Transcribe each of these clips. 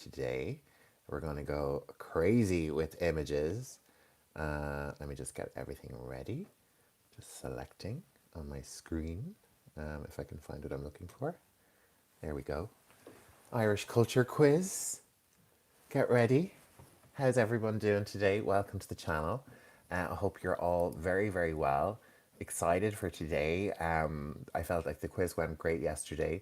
Today, we're going to go crazy with images. Let me just get everything ready. Just selecting on my screen if I can find what I'm looking for. There we go. Irish culture quiz. Get ready. How's everyone doing today? Welcome to the channel. I hope you're all very, very well. Excited for today. I felt like the quiz went great yesterday.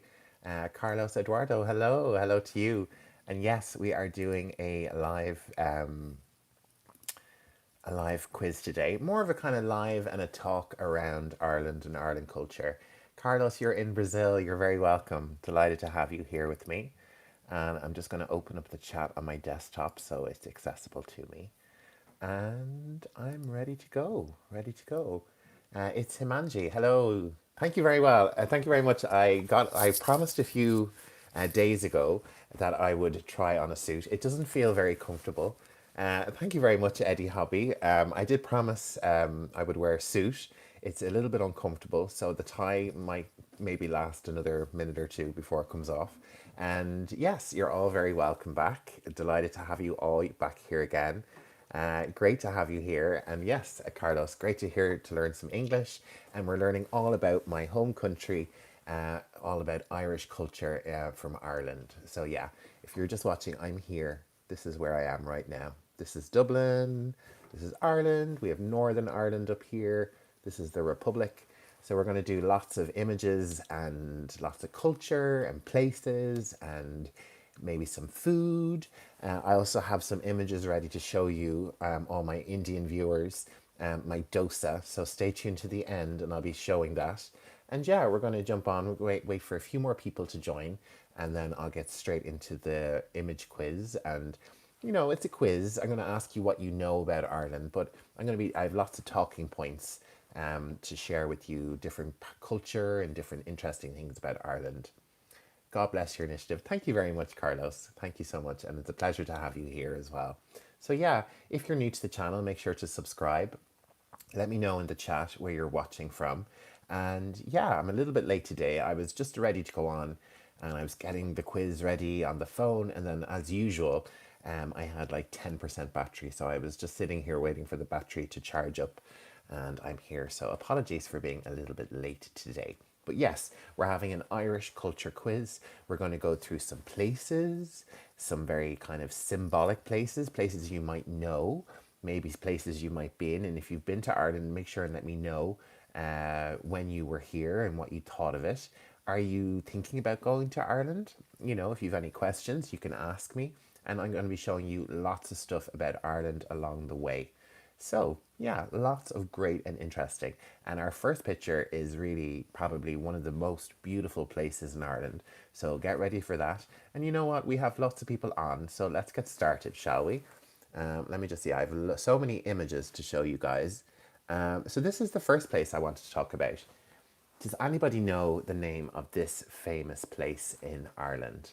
Carlos Eduardo, hello. Hello to you. And yes, we are doing a live quiz today. More of a kind of live and a talk around Ireland and Ireland culture. Carlos, you're in Brazil. You're very welcome. Delighted to have you here with me. And I'm just going to open up the chat on my desktop so it's accessible to me. And I'm ready to go. Ready to go. It's Himanji. Hello. Thank you very well. Thank you very much. I promised a few days ago that I would try on a suit. It doesn't feel very comfortable. Thank you very much, Eddie Hobby. I did promise I would wear a suit. It's a little bit uncomfortable, so the tie might maybe last another minute or two before it comes off. And yes, you're all very welcome back. Delighted to have you all back here again. Great to have you here. And yes, Carlos, great to hear to learn some English. And we're learning all about my home country, all about Irish culture from Ireland. So yeah, if you're just watching, I'm here. This is where I am right now. This is Dublin. This is Ireland. We have Northern Ireland up here. This is the Republic. So we're going to do lots of images and lots of culture and places and maybe some food. I also have some images ready to show you, all my Indian viewers, my dosa. So stay tuned to the end and I'll be showing that. And yeah, we're going to jump on, wait for a few more people to join, and then I'll get straight into the image quiz. And it's a quiz. I'm going to ask you what you know about Ireland, but I have lots of talking points to share with you, different culture and different interesting things about Ireland. God bless your initiative. Thank you very much, Carlos. Thank you so much. And it's a pleasure to have you here as well. So, yeah, if you're new to the channel, make sure to subscribe. Let me know in the chat where you're watching from. And yeah, I'm a little bit late today. I was just ready to go on and I was getting the quiz ready on the phone. And then, as usual, I had like 10% battery. So I was just sitting here waiting for the battery to charge up. And I'm here. So apologies for being a little bit late today. But yes, we're having an Irish culture quiz. We're going to go through some places, some very kind of symbolic places, places you might know, maybe places you might be in. And if you've been to Ireland, make sure and let me know when you were here and what you thought of it. Are you thinking about going to Ireland? If you have any questions, you can ask me. And I'm going to be showing you lots of stuff about Ireland along the way. So, yeah, lots of great and interesting. And our first picture is really probably one of the most beautiful places in Ireland. So, get ready for that. And you know what? We have lots of people on. So, let's get started, shall we? Let me just see. I have so many images to show you guys. So, this is the first place I want to talk about. Does anybody know the name of this famous place in Ireland?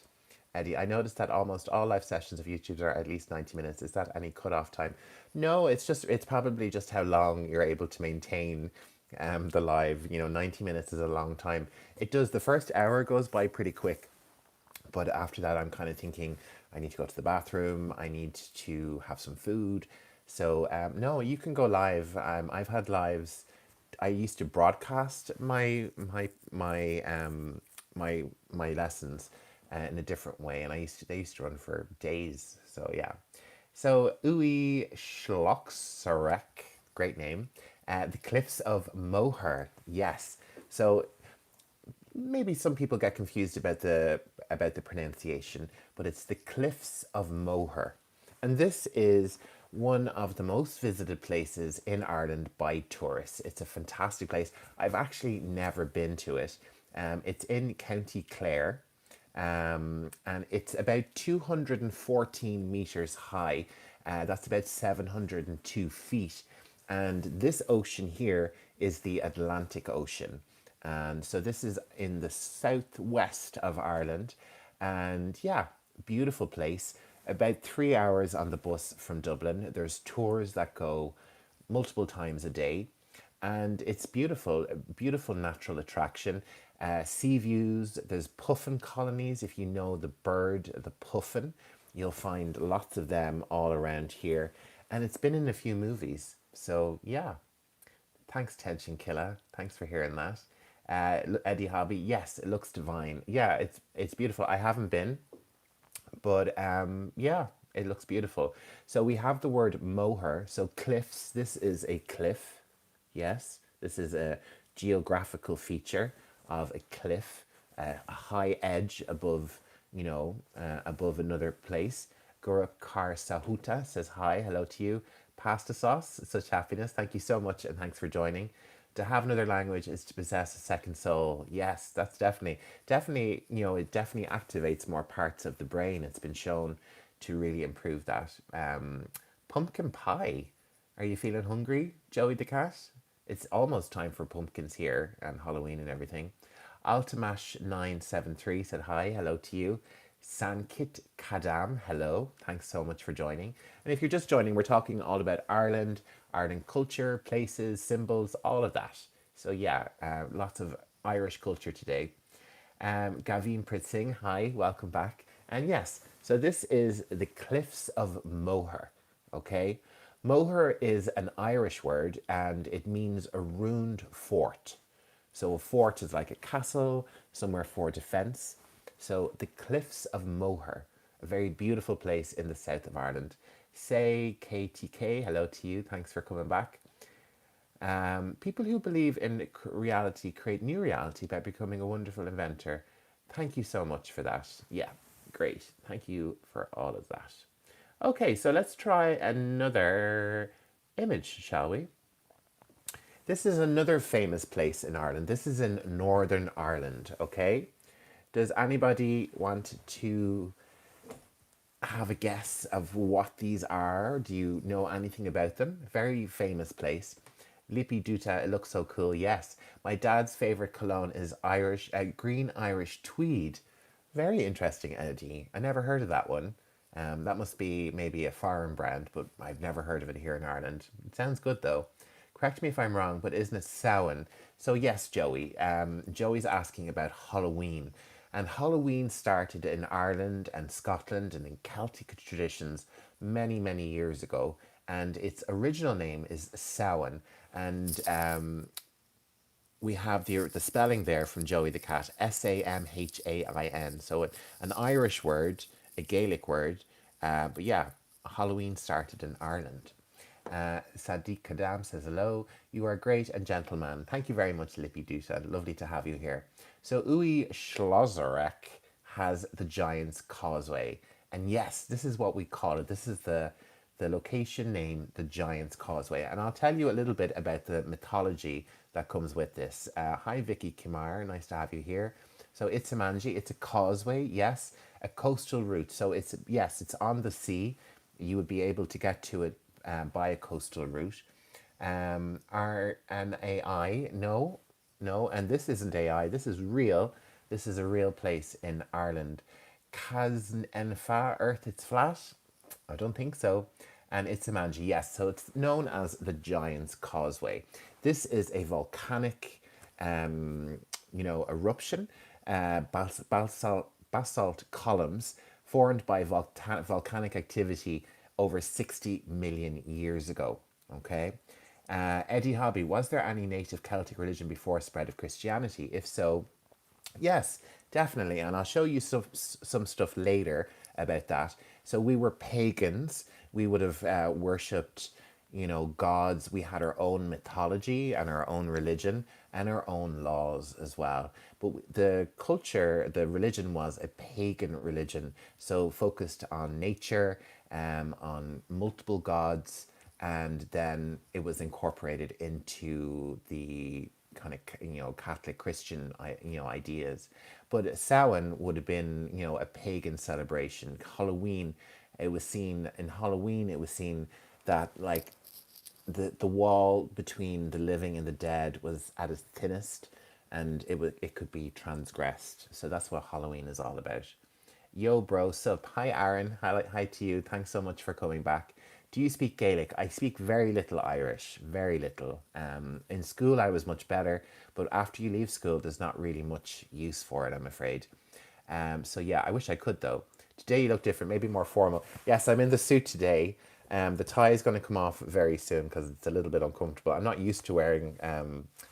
Eddie, I noticed that almost all live sessions of YouTube are at least 90 minutes. Is that any cutoff time? No, it's probably just how long you're able to maintain the live. 90 minutes is a long time. It does, the first hour goes by pretty quick. But after that, I'm kind of thinking I need to go to the bathroom. I need to have some food. So no, you can go live. I've had lives. I used to broadcast my lessons in a different way, and they used to run for days. So yeah. So Uwe Schlocksarek, great name. The Cliffs of Moher, yes. So maybe some people get confused about the pronunciation, but it's the Cliffs of Moher. And this is one of the most visited places in Ireland by tourists. It's a fantastic place. I've actually never been to it. It's in County Clare, and it's about 214 meters high. That's about 702 feet. And this ocean here is the Atlantic Ocean. And so this is in the southwest of Ireland. And yeah, beautiful place. About 3 hours on the bus from Dublin. There's tours that go multiple times a day. And it's beautiful, a beautiful natural attraction. Sea views, there's puffin colonies, if you know the bird, the puffin. You'll find lots of them all around here, and it's been in a few movies. So yeah, thanks Tension Killer. Thanks for hearing that. Eddie Hobby, yes, it looks divine. Yeah, it's beautiful. I haven't been, but yeah, it looks beautiful. So we have the word moher. So cliffs. This is a cliff. Yes, this is a geographical feature of a cliff, a high edge above, above another place. Gurukar Sahuta says hi, hello to you. Pasta sauce, such happiness. Thank you so much, and thanks for joining. To have another language is to possess a second soul. Yes, that's definitely, it definitely activates more parts of the brain. It's been shown to really improve that. Pumpkin pie. Are you feeling hungry, Joey the cat? It's almost time for pumpkins here and Halloween and everything. Altamash973 said hi, hello to you. Sankit Kadam, hello. Thanks so much for joining. And if you're just joining, we're talking all about Ireland, Ireland culture, places, symbols, all of that. So yeah, lots of Irish culture today. Gavin Pritzing, hi, welcome back. And yes, so this is the Cliffs of Moher, okay? Moher is an Irish word and it means a ruined fort. So a fort is like a castle, somewhere for defence. So the Cliffs of Moher, a very beautiful place in the south of Ireland. Say KTK, hello to you, thanks for coming back. People who believe in reality create new reality by becoming a wonderful inventor. Thank you so much for that. Yeah, great. Thank you for all of that. Okay, so let's try another image, shall we? This is another famous place in Ireland. This is in Northern Ireland, okay? Does anybody want to have a guess of what these are? Do you know anything about them? Very famous place. Lippy Duta, it looks so cool. Yes, my dad's favorite cologne is Irish, green Irish tweed. Very interesting, Eddie. I never heard of that one. That must be maybe a foreign brand, but I've never heard of it here in Ireland. It sounds good though. Correct me if I'm wrong, but isn't it Samhain? So yes, Joey. Joey's asking about Halloween. And Halloween started in Ireland and Scotland and in Celtic traditions many, many years ago. And its original name is Samhain. And we have the spelling there from Joey the cat, Samhain. So an Irish word, a Gaelic word. But yeah, Halloween started in Ireland. Sadiq Kadam says hello. You are great and gentleman. Thank you very much, Lippy Dusa. Lovely to have you here. So Uwe Schlozerek has the Giant's Causeway. And yes, this is what we call it. This is the location name, the Giant's Causeway. And I'll tell you a little bit about the mythology that comes with this. Hi, Vicky Kimar. Nice to have you here. So it's a manji. It's a causeway, yes, a coastal route. So yes, it's on the sea. You would be able to get to it by a coastal route. RNAI, no, no, and this isn't AI. This is real. This is a real place in Ireland. Kaznenfa, Earth, it's flat. I don't think so. And it's a manji, yes. So it's known as the Giant's Causeway. This is a volcanic, eruption, basalt columns formed by volcanic activity over 60 million years ago. Okay. Eddie Hobby, was there any native Celtic religion before spread of Christianity? If so, yes, definitely. And I'll show you some stuff later about that. So we were pagans. We would have worshipped, gods. We had our own mythology and our own religion and our own laws as well. But the culture, the religion was a pagan religion. So focused on nature, on multiple gods, and then it was incorporated into the kind of Catholic Christian ideas. But Samhain would have been a pagan celebration. Halloween, it was seen in Halloween. It was seen that like the wall between the living and the dead was at its thinnest, and it could be transgressed. So that's what Halloween is all about. Yo, bro, sup? Hi, Aaron. Hi to you. Thanks so much for coming back. Do you speak Gaelic? I speak very little Irish, very little. In school, I was much better, but after you leave school, there's not really much use for it, I'm afraid. So yeah, I wish I could though. Today you look different, maybe more formal. Yes, I'm in the suit today. The tie is going to come off very soon because it's a little bit uncomfortable. I'm not used to wearing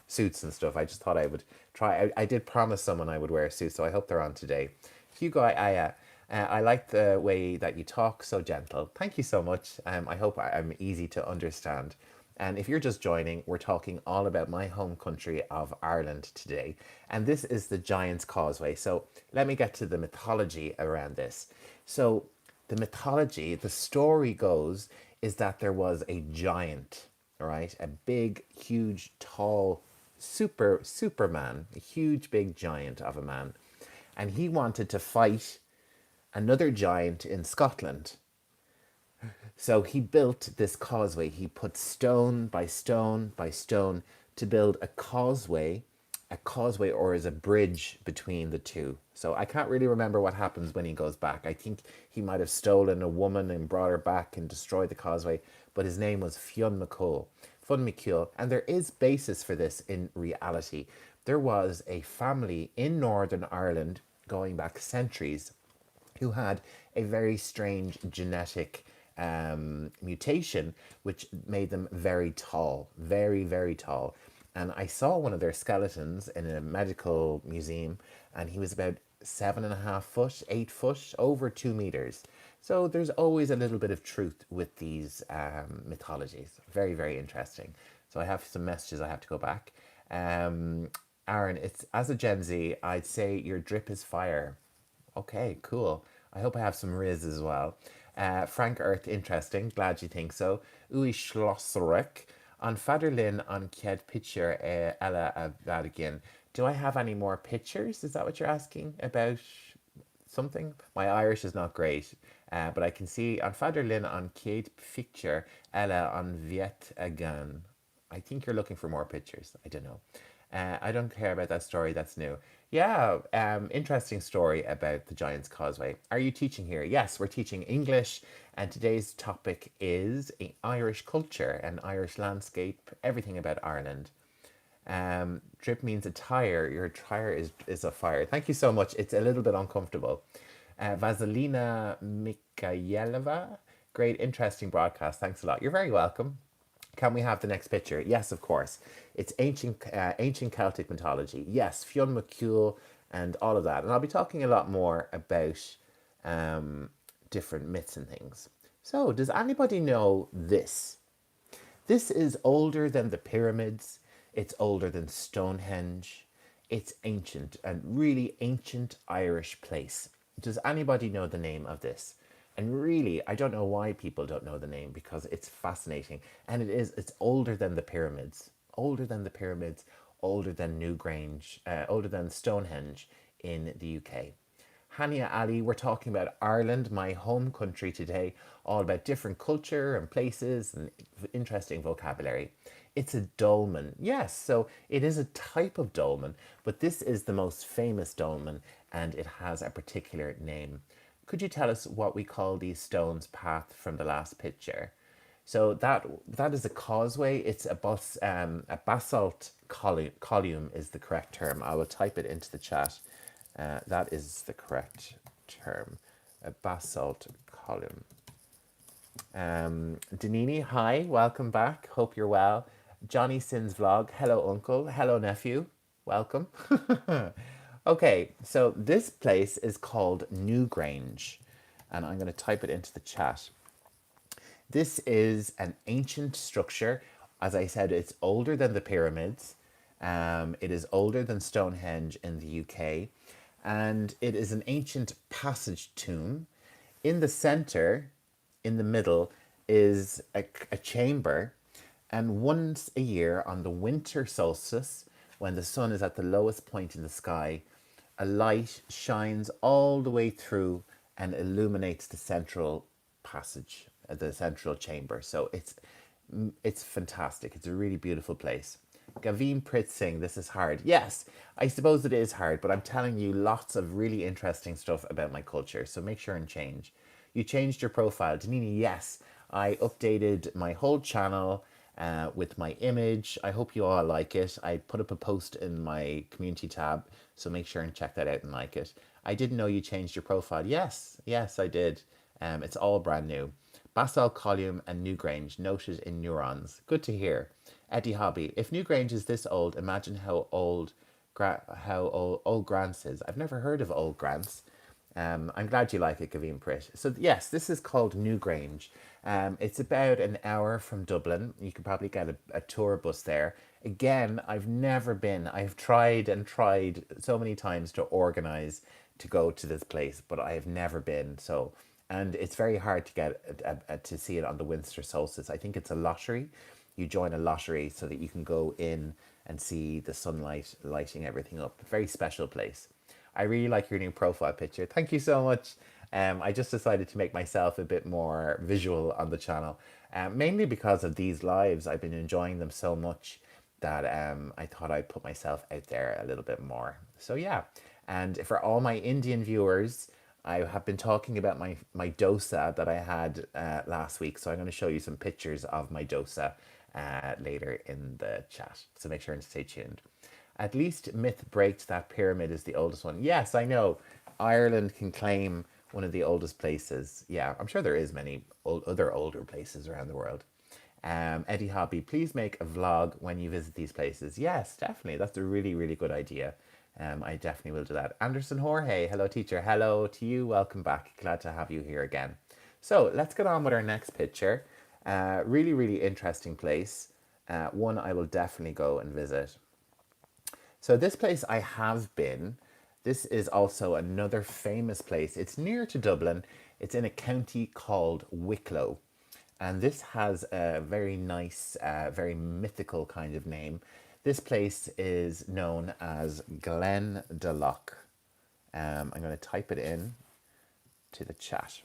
suits and stuff. I just thought I would try. I did promise someone I would wear a suit, so I hope they're on today. Hugo, I like the way that you talk, so gentle. Thank you so much. I hope I'm easy to understand. And if you're just joining, we're talking all about my home country of Ireland today. And this is the Giant's Causeway. So let me get to the mythology around this. So, the mythology, the story goes, is that there was a giant, all right? A big, huge, tall, superman, a huge, big giant of a man. And he wanted to fight another giant in Scotland. So he built this causeway. He put stone by stone by stone to build a causeway or as a bridge between the two. So I can't really remember what happens when he goes back. I think he might have stolen a woman and brought her back and destroyed the causeway, but his name was Fionn McCool, and there is basis for this in reality. There was a family in Northern Ireland going back centuries who had a very strange genetic mutation, which made them very tall, very, very tall. And I saw one of their skeletons in a medical museum, and he was about 7.5 foot, 8 foot, over 2 meters. So there's always a little bit of truth with these mythologies. Very, very interesting. So I have some messages I have to go back. Aaron, it's as a Gen Z, I'd say your drip is fire. Okay, cool. I hope I have some Riz as well. Frank Earth, interesting. Glad you think so. Ui Schlosserek. On Faderlin on Kied picture Ella Vatican. Do I have any more pictures? Is that what you're asking about something? My Irish is not great, but I can see on Faderlin on Kied picture Ella on Viet Agan. I think you're looking for more pictures. I don't know. I don't care about that story. That's new. Yeah, interesting story about the Giant's Causeway. Are you teaching here? Yes, we're teaching English, and today's topic is Irish culture and Irish landscape, everything about Ireland. Drip means a tire. Your tire is a fire. Thank you so much. It's a little bit uncomfortable. Vasilina Mikhailova, great, interesting broadcast. Thanks a lot. You're very welcome. Can we have the next picture? Yes, of course. It's ancient Celtic mythology. Yes, Fionn McCool and all of that. And I'll be talking a lot more about different myths and things. So, does anybody know this? This is older than the pyramids. It's older than Stonehenge. It's ancient, and really ancient Irish place. Does anybody know the name of this? And really, I don't know why people don't know the name because it's fascinating. And it's older than the pyramids, older than the pyramids, older than Newgrange, older than Stonehenge in the UK. Hania Ali, we're talking about Ireland, my home country today, all about different culture and places and interesting vocabulary. It's a dolmen. Yes, so it is a type of dolmen, but this is the most famous dolmen and it has a particular name. Could you tell us what we call these stones path from the last picture? So that is a causeway. It's a basalt column is the correct term. I will type it into the chat. That is the correct term. A basalt column. Danini, hi, welcome back. Hope you're well. Johnny Sins vlog. Hello, uncle. Hello, nephew. Welcome. Okay, so this place is called Newgrange, and I'm going to type it into the chat. This is an ancient structure. As I said, it's older than the pyramids. It is older than Stonehenge in the UK, and it is an ancient passage tomb. In the center, in the middle, is a chamber, and once a year on the winter solstice, when the sun is at the lowest point in the sky, a light shines all the way through and illuminates the central passage, the central chamber. So it's fantastic. It's a really beautiful place. Gavin Pritzing, this is hard. Yes, I suppose it is hard, but I'm telling you lots of really interesting stuff about my culture. So make sure and change. You changed your profile. Danini, yes, I updated my whole channel with my image. I hope you all like it. I put up a post in my community tab, so make sure and check that out and like it. I didn't know you changed your profile. Yes, yes, I did. It's all brand new. Basalt column and Newgrange noted in neurons. Good to hear. Eddie Hobby. If Newgrange is this old, imagine how old Grants is. I've never heard of old Grants. I'm glad you like it, Gavin Pritt. So yes, this is called Newgrange. It's about an hour from Dublin. You could probably get a tour bus there. Again, I've never been. I've tried and tried so many times to organize to go to this place, but I have never been. So, and it's very hard to get to see it on the winter solstice. I think it's a lottery. You join a lottery so that you can go in and see the sunlight lighting everything up. Very special place. I really like your new profile picture. Thank you so much. I just decided to make myself a bit more visual on the channel, mainly because of these lives. I've been enjoying them so much that I thought I'd put myself out there a little bit more. So yeah, and for all my Indian viewers, I have been talking about my dosa that I had last week. So I'm going to show you some pictures of my dosa later in the chat. So make sure and stay tuned. At least myth breaks that pyramid is the oldest one. Yes, I know. Ireland can claim one of the oldest places. Yeah, I'm sure there is many other older places around the world. Eddie Hobby, please make a vlog when you visit these places. Yes, definitely. That's a really, really good idea. I definitely will do that. Anderson Jorge, hello teacher. Hello to you. Welcome back. Glad to have you here again. So let's get on with our next picture. Really, really interesting place. One I will definitely go and visit. So this place I have been. This is also another famous place. It's near to Dublin. It's in a county called Wicklow. And this has a very nice, very mythical kind of name. This place is known as Glen de Loch. I'm going to type it in to the chat.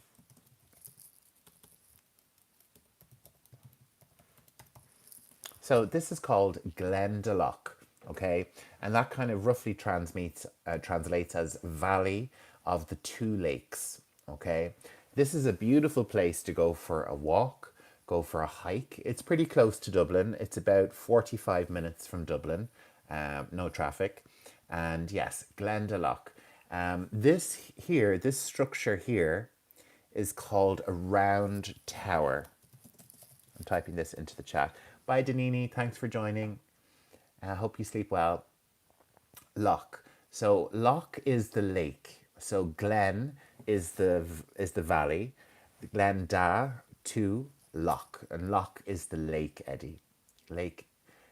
So this is called Glen de Loch, okay? And that kind of roughly translates as Valley of the Two Lakes, okay? This is a beautiful place to go for a walk, go for a hike. It's pretty close to Dublin. It's about 45 minutes from Dublin, no traffic. And yes, Glen de Loch. This structure here is called a round tower. I'm typing this into the chat. Bye, Danini. Thanks for joining. I hope you sleep well. Loch. So Loch is the lake. So Glen is the valley. Glen da to Loch, and Loch is the lake. Eddie, lake.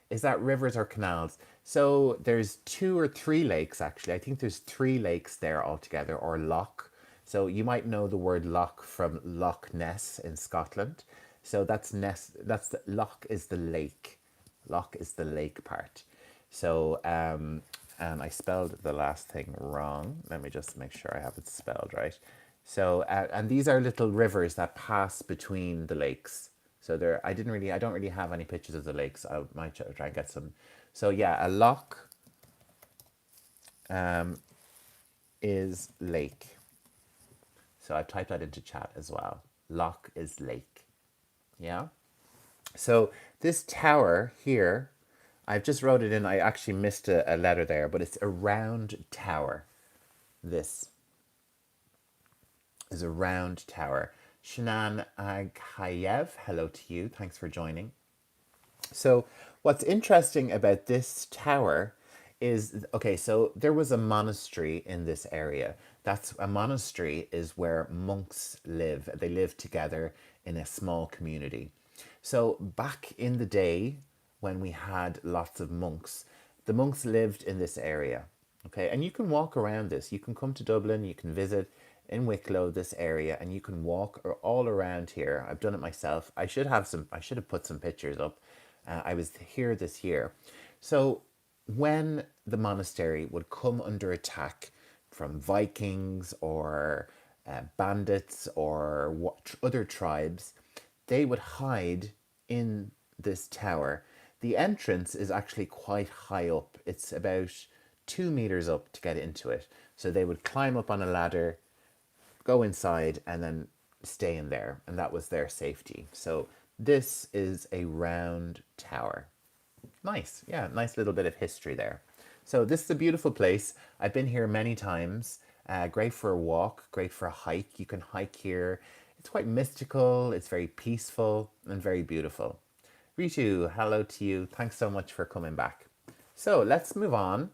Is that rivers or canals? So there's two or three lakes actually. I think there's three lakes there altogether, or loch. So you might know the word loch from Loch Ness in Scotland. So that's Ness. That's the loch is the lake. Loch is the lake part. So and I spelled the last thing wrong. Let me just make sure I have it spelled right. So and these are little rivers that pass between the lakes. So there, I don't really have any pictures of the lakes. I might try and get some. So yeah, a loch is lake. So I've typed that into chat as well. Loch is lake. Yeah. So this tower here, I've just wrote it in. I actually missed a letter there, but it's a round tower. This is a round tower. Shannon Aghayev, hello to you. Thanks for joining. So what's interesting about this tower is, okay, so there was a monastery in this area. That's a monastery is where monks live. They live together in a small community. So back in the day when we had lots of monks, the monks lived in this area. Okay, and you can walk around this. You can come to Dublin, you can visit in Wicklow, this area, and you can walk all around here. I've done it myself. I should have put some pictures up. I was here this year. So when the monastery would come under attack from Vikings or bandits or other tribes, they would hide in this tower. The entrance is actually quite high up. It's about 2 meters up to get into it. So they would climb up on a ladder, go inside, and then stay in there. And that was their safety. So this is a round tower. Nice. Yeah, nice little bit of history there. So this is a beautiful place. I've been here many times. Great for a walk, great for a hike. You can hike here. It's quite mystical, it's very peaceful, and very beautiful. Ritu, hello to you. Thanks so much for coming back. So let's move on.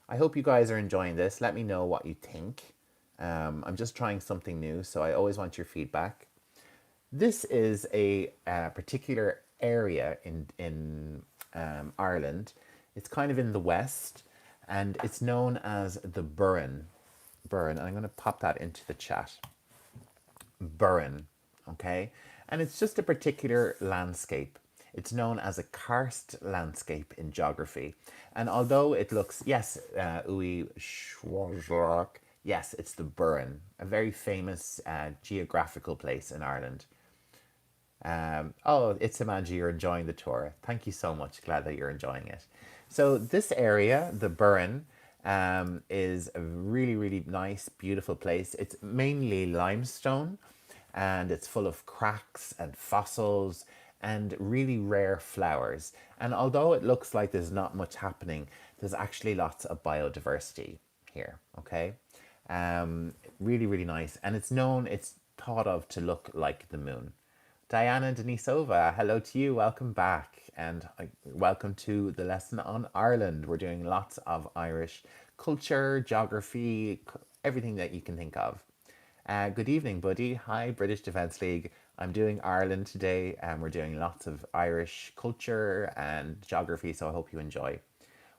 I hope you guys are enjoying this. Let me know what you think. I'm just trying something new, so I always want your feedback. This is a particular area in Ireland. It's kind of in the west, and it's known as the Burren. Burren, and I'm going to pop that into the chat. Burren, okay? And it's just a particular landscape. It's known as a karst landscape in geography. And although it looks, yes, Uwe Schwarzrock, yes, it's the Burren, a very famous geographical place in Ireland. Oh, it's Imanji, you're enjoying the tour. Thank you so much. Glad that you're enjoying it. So this area, the Burren, is a really, really nice, beautiful place. It's mainly limestone, and it's full of cracks and fossils and really rare flowers. And although it looks like there's not much happening, there's actually lots of biodiversity here, okay? Really, really nice. And it's thought of to look like the moon. Diana Denisova, hello to you. Welcome back. And welcome to the lesson on Ireland. We're doing lots of Irish culture, geography, everything that you can think of. Good evening, buddy. Hi, British Defence League. I'm doing Ireland today, and we're doing lots of Irish culture and geography, so I hope you enjoy.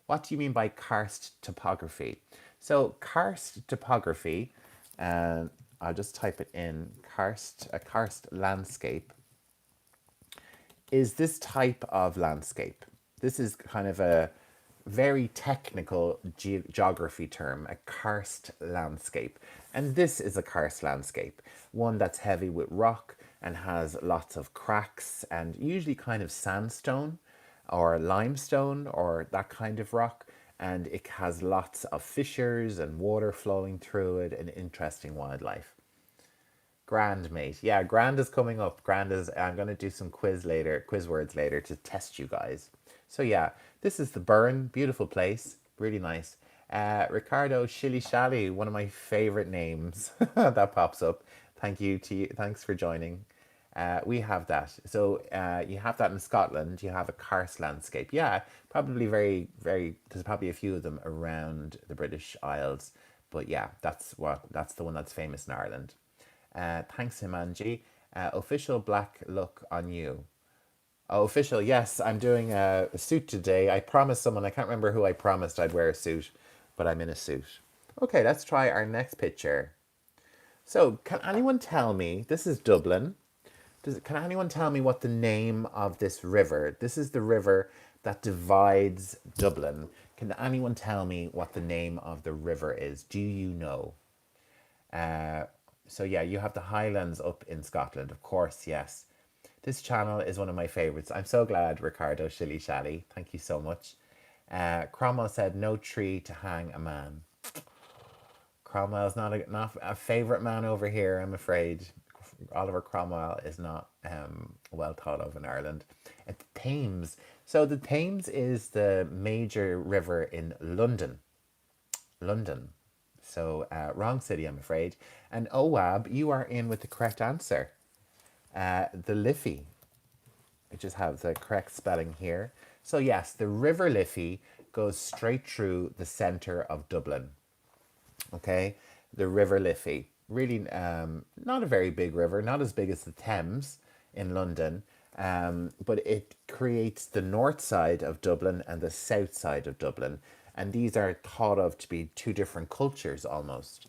What do you mean by karst topography? So, karst topography, I'll just type it in, a karst landscape, is this type of landscape. This is kind of a very technical geography term, a karst landscape. And this is a karst landscape, one that's heavy with rock and has lots of cracks and usually kind of sandstone or limestone or that kind of rock. And it has lots of fissures and water flowing through it and interesting wildlife. Grand, mate. Yeah, grand is coming up. Grand is, I'm going to do some quiz words later to test you guys. So yeah, this is the Burren, beautiful place, really nice. Ricardo Shilly Shally, one of my favorite names that pops up. Thank you to you. Thanks for joining. We have that. So you have that in Scotland. You have a karst landscape. Yeah, probably very, very. There's probably a few of them around the British Isles, but yeah, that's the one that's famous in Ireland. Thanks, Himanji. Official black look on you. Oh, official, yes, I'm doing a suit today. I promised someone, I can't remember who I promised I'd wear a suit, but I'm in a suit. Okay, let's try our next picture. So, can anyone tell me, this is Dublin, can anyone tell me what the name of this river, this is the river that divides Dublin. Can anyone tell me what the name of the river is? Do you know? So yeah, you have the Highlands up in Scotland, of course, yes. This channel is one of my favorites. I'm so glad, Ricardo Shilly Shally. Thank you so much. Cromwell said, no tree to hang a man. Cromwell's not a favorite man over here, I'm afraid. Oliver Cromwell is not well thought of in Ireland. The Thames. So the Thames is the major river in London. London. So wrong city, I'm afraid. And OWAB, you are in with the correct answer. The Liffey. I just have the correct spelling here. So yes, the River Liffey goes straight through the centre of Dublin. Okay, the River Liffey. Really not a very big river, not as big as the Thames in London, but it creates the north side of Dublin and the south side of Dublin. And these are thought of to be two different cultures almost.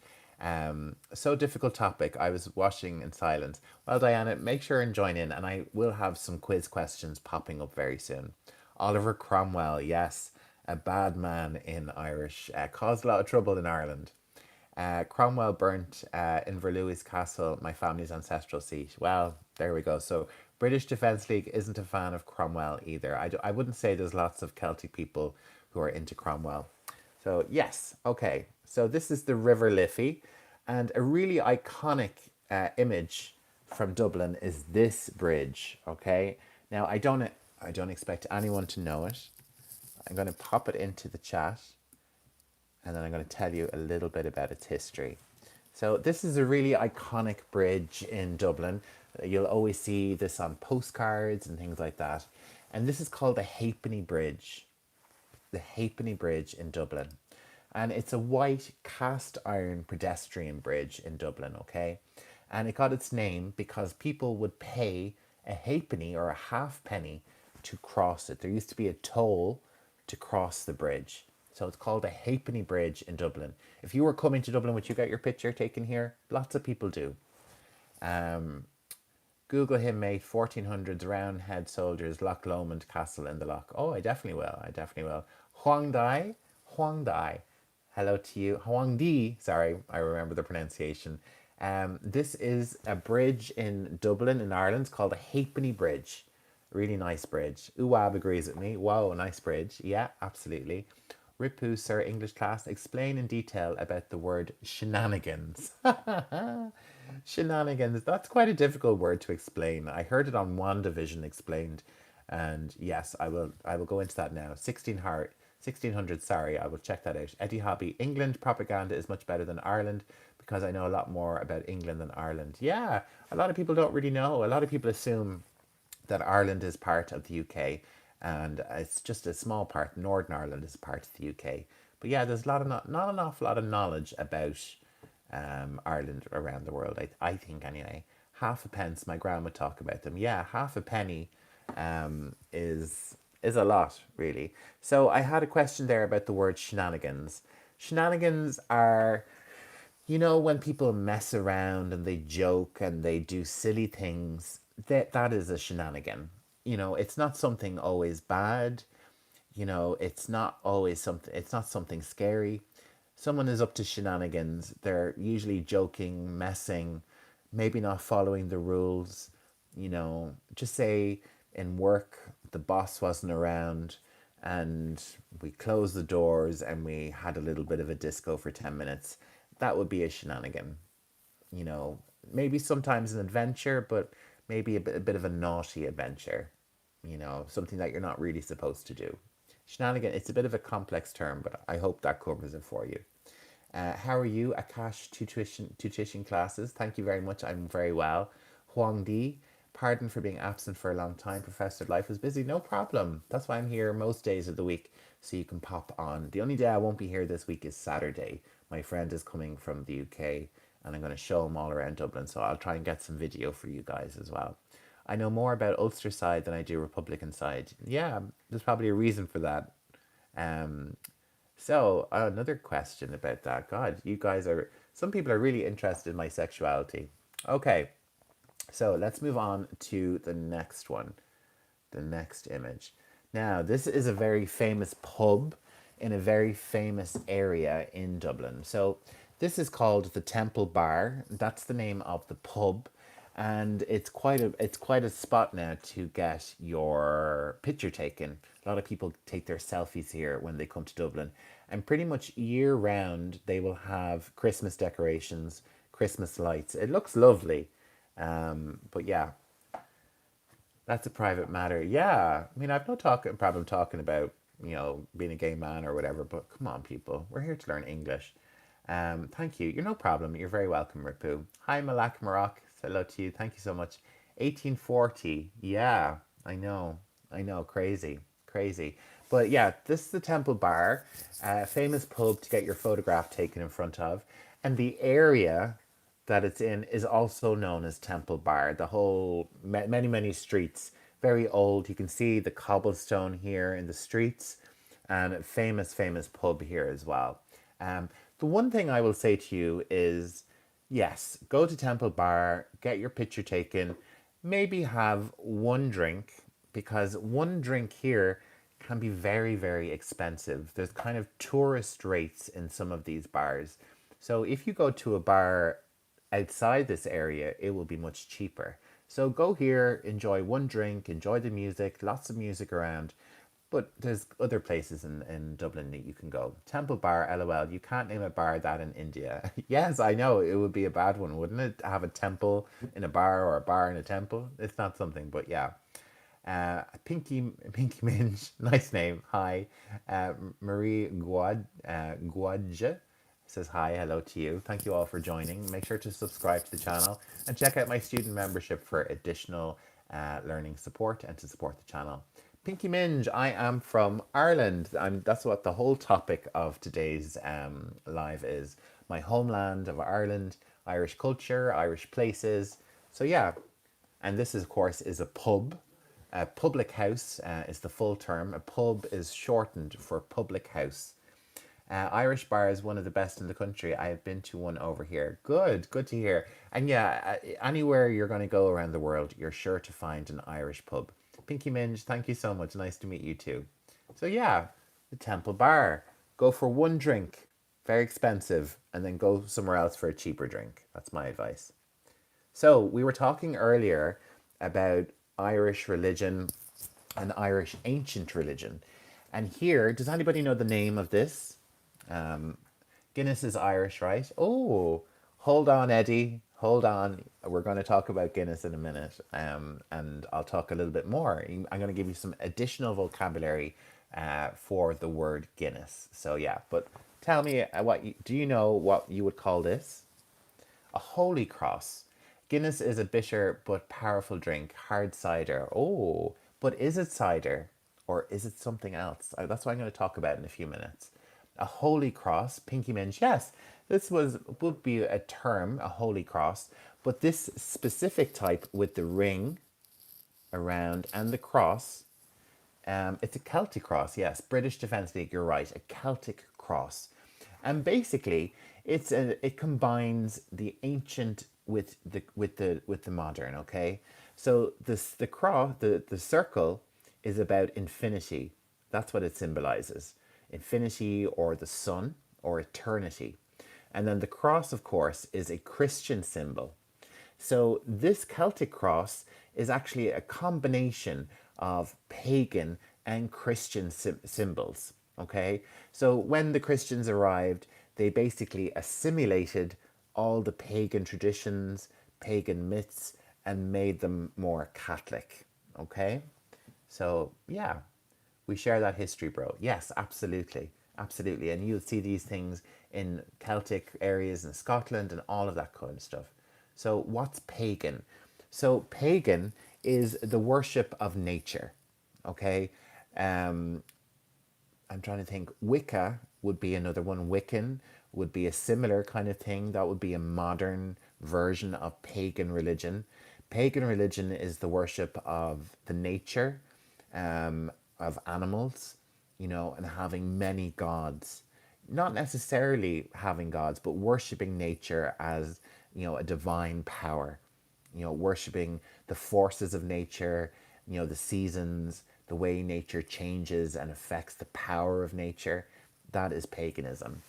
So difficult topic. I was watching in silence. Well, Diana, make sure and join in, and I will have some quiz questions popping up very soon. Oliver Cromwell, yes, a bad man in Irish, caused a lot of trouble in Ireland. Cromwell burnt Inverlewis Castle, my family's ancestral seat. Well, there we go. So British Defence League isn't a fan of Cromwell either. I wouldn't say there's lots of Celtic people who are into Cromwell. So yes, okay. So this is the River Liffey, and a really iconic image from Dublin is this bridge. Okay. Now I don't expect anyone to know it. I'm going to pop it into the chat, and then I'm going to tell you a little bit about its history. So this is a really iconic bridge in Dublin. You'll always see this on postcards and things like that. And this is called the Halfpenny Bridge. The Halfpenny Bridge in Dublin. And it's a white cast iron pedestrian bridge in Dublin, okay? And it got its name because people would pay a halfpenny or a halfpenny to cross it. There used to be a toll to cross the bridge. So it's called a halfpenny bridge in Dublin. If you were coming to Dublin, would you get your picture taken here? Lots of people do. Google him, mate. 1400s Roundhead soldiers, Loch Lomond Castle in the Loch. Oh, I definitely will. I definitely will. Huang Dai, Huang Dai. Hello to you, Huang Di. Sorry, I remember the pronunciation. This is a bridge in Dublin, in Ireland. It's called a Halfpenny Bridge. Really nice bridge. Uwab agrees with me. Wow, nice bridge. Yeah, absolutely. Ripu, sir, English class, explain in detail about the word shenanigans. Shenanigans. That's quite a difficult word to explain. I heard it on WandaVision explained, and yes, I will go into that now. 1600. Sorry, I will check that out. Eddie Hobby. England propaganda is much better than Ireland because I know a lot more about England than Ireland. Yeah, a lot of people don't really know. A lot of people assume that Ireland is part of the UK, and it's just a small part. Northern Ireland is part of the UK. But yeah, there's a lot of not an awful lot of knowledge about Ireland around the world. I think anyway. Half a pence. My grandma would talk about them. Yeah, half a penny is a lot really. So I had a question there about the word shenanigans. Shenanigans are, when people mess around and they joke and they do silly things, that is a shenanigan. It's not something always bad. It's not something scary. Someone is up to shenanigans. They're usually joking, messing, maybe not following the rules. Just say in work the boss wasn't around and we closed the doors and we had a little bit of a disco for 10 minutes. That would be a shenanigan. you know, Maybe sometimes an adventure, but maybe a bit of a naughty adventure, something that you're not really supposed to do. Shenanigan, it's a bit of a complex term, but I hope that covers it for you. How are you, Akash tuition classes? Thank you very much. I'm very well. Huang Di, pardon for being absent for a long time. Professor, life was busy. No problem. That's why I'm here most days of the week, so you can pop on. The only day I won't be here this week is Saturday. My friend is coming from the UK, and I'm going to show him all around Dublin, so I'll try and get some video for you guys as well. I know more about Ulster side than I do Republican side. Yeah, there's probably a reason for that. Um, so another question about that. God, you guys are. Some people are really interested in my sexuality. Okay, so let's move on to the next one, the next image. Now, this is a very famous pub in a very famous area in Dublin. So, this is called the Temple Bar. That's the name of the pub, and it's quite a spot now to get your picture taken. A lot of people take their selfies here when they come to Dublin, and pretty much year round they will have Christmas decorations, Christmas lights. It looks lovely, but yeah, that's a private matter. Yeah, I mean, I've no problem talking about being a gay man or whatever. But come on, people, we're here to learn English. Thank you. You're no problem. You're very welcome, Ripu. Hi, Malak Maroc. Hello to you. Thank you so much. 1840. Yeah, I know. I know. Crazy, crazy. But yeah, this is the Temple Bar, a famous pub to get your photograph taken in front of, and the area that it's in is also known as Temple Bar. The whole many many streets, very old. You can see the cobblestone here in the streets, and a famous pub here as well. The one thing I will say to you is, yes, go to Temple Bar, get your picture taken, maybe have one drink, because one drink here can be very, very expensive. There's kind of tourist rates in some of these bars. So if you go to a bar outside this area, it will be much cheaper. So go here, enjoy one drink, enjoy the music, lots of music around. But there's other places in Dublin that you can go. Temple Bar, LOL. You can't name a bar that in India. Yes, I know. It would be a bad one, wouldn't it? Have a temple in a bar or a bar in a temple. It's not something, but yeah. Pinky Minge, nice name. Hi, Marie Guadja. says hi, hello to you. Thank you all for joining. Make sure to subscribe to the channel and check out my student membership for additional learning support and to support the channel. Pinky Minge, I am from Ireland. That's what the whole topic of today's live is. My homeland of Ireland, Irish culture, Irish places. So yeah, and this is, of course, is a pub. A public house is the full term. A pub is shortened for public house. Irish bar is one of the best in the country. I have been to one over here. Good to hear. And yeah, anywhere you're going to go around the world, you're sure to find an Irish pub. Pinky Minge, thank you so much. Nice to meet you too. So yeah, the Temple Bar. Go for one drink, very expensive, and then go somewhere else for a cheaper drink. That's my advice. So we were talking earlier about Irish religion and Irish ancient religion. And here, does anybody know the name of this? Guinness is Irish, right? Oh, hold on, Eddie. Hold on. We're going to talk about Guinness in a minute, and I'll talk a little bit more. I'm going to give you some additional vocabulary for the word Guinness. So yeah, but tell me, do you know what you would call this? A holy cross. Guinness is a bitter but powerful drink, hard cider. Oh, but is it cider or is it something else? That's what I'm going to talk about in a few minutes. A holy cross, Pinky Minge. Yes, this would be a term, a holy cross, but this specific type with the ring around and the cross, it's a Celtic cross, yes. British Defence League, you're right. A Celtic cross. And basically, it combines the ancient with the modern, okay? So the cross, the circle is about infinity. That's what it symbolizes. Infinity or the sun or eternity. And then the cross, of course, is a Christian symbol. So this Celtic cross is actually a combination of pagan and Christian symbols. Okay, so when the Christians arrived, they basically assimilated all the pagan traditions, pagan myths, and made them more Catholic. Okay, so yeah, we share that history, bro. Yes, absolutely. Absolutely. And you'll see these things in Celtic areas in Scotland and all of that kind of stuff. So, what's pagan? So, pagan is the worship of nature. Okay. Um, I'm trying to think. Wicca would be another one. Wiccan would be a similar kind of thing. That would be a modern version of pagan religion. Pagan religion is the worship of the nature, of animals, and having many gods. Not necessarily having gods, but worshiping nature as, a divine power. Worshiping the forces of nature, the seasons, the way nature changes and affects the power of nature. That is paganism.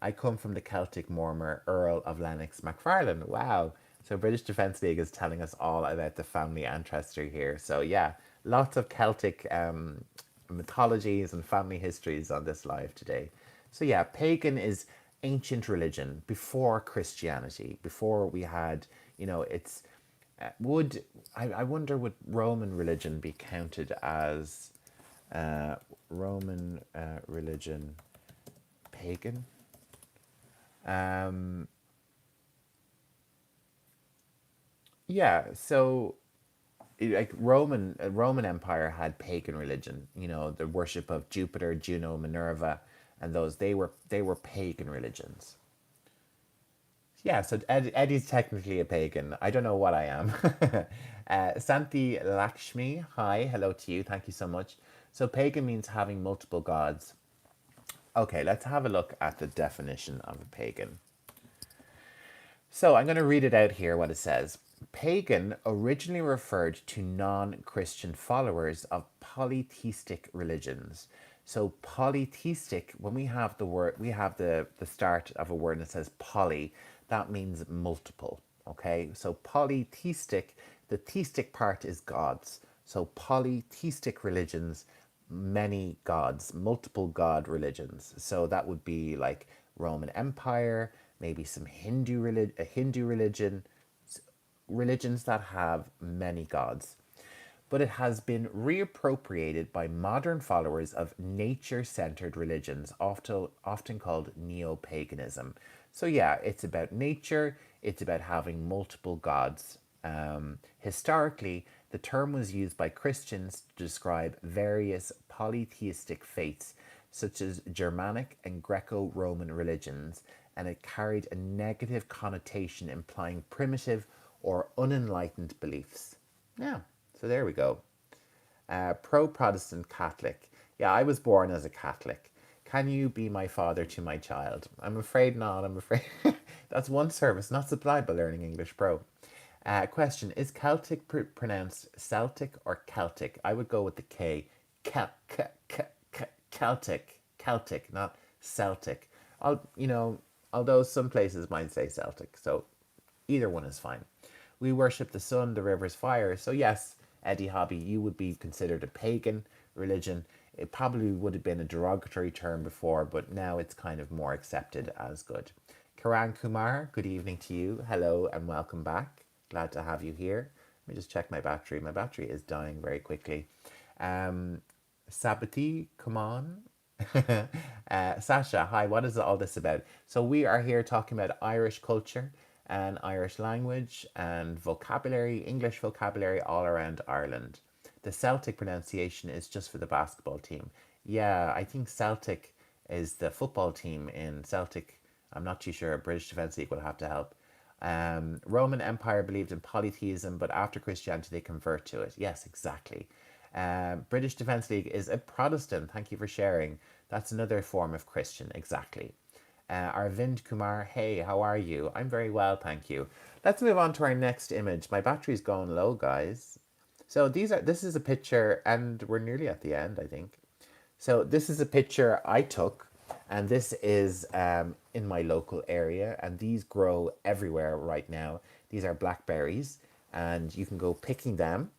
I come from the Celtic Mormor, Earl of Lennox MacFarlane. Wow. So British Defence League is telling us all about the family ancestry here. So yeah, lots of Celtic mythologies and family histories on this live today. So yeah, pagan is ancient religion before Christianity, before we had, it's I wonder would Roman religion be counted as Roman religion pagan? Yeah, so like Roman Empire had pagan religion, the worship of Jupiter, Juno, Minerva, and those they were pagan religions. Yeah, so Eddie's technically a pagan. I don't know what I am. Santi Lakshmi, hi, hello to you. Thank you so much. So pagan means having multiple gods. Okay, let's have a look at the definition of a pagan. So I'm going to read it out here what it says. Pagan originally referred to non-Christian followers of polytheistic religions. So polytheistic, when we have the word, we have the start of a word that says poly, that means multiple. Okay, so polytheistic, the theistic part is gods. So polytheistic religions, many gods, multiple god religions. So that would be like Roman Empire, maybe some a Hindu religion, religions that have many gods. but it has been reappropriated by modern followers of nature-centered religions, often called neo-paganism. So yeah, it's about nature, it's about having multiple gods. Historically, the term was used by Christians to describe various polytheistic faiths, such as Germanic and Greco Roman religions, and it carried a negative connotation implying primitive or unenlightened beliefs. Yeah, so there we go. Pro Protestant Catholic. Yeah, I was born as a Catholic. Can you be my father to my child? I'm afraid not. I'm afraid that's one service not supplied by Learning English Pro. Question: is Celtic pronounced Celtic or Celtic? I would go with the K. Celtic, Celtic, not Celtic. Although some places might say Celtic, so either one is fine. We worship the sun, the rivers, fire. So yes, Eddie Hobby, you would be considered a pagan religion. It probably would have been a derogatory term before, but now it's kind of more accepted as good. Karan Kumar, good evening to you. Hello and welcome back. Glad to have you here. Let me just check my battery. My battery is dying very quickly. Sabati, come on. Sasha, hi, what is all this about? So, we are here talking about Irish culture and Irish language and vocabulary, English vocabulary all around Ireland. The Celtic pronunciation is just for the basketball team. Yeah, I think Celtic is the football team in Celtic. I'm not too sure. British Defence League will have to help. Roman Empire believed in polytheism, but after Christianity they convert to it. Yes, exactly. British Defence League is a Protestant. Thank you for sharing. That's another form of Christian. Exactly. Arvind Kumar, hey, how are you? I'm very well, thank you. Let's move on to our next image. My battery's going low, guys. So this is a picture, and we're nearly at the end, I think. So this is a picture I took, and this is in my local area, and these grow everywhere right now. These are blackberries, and you can go picking them,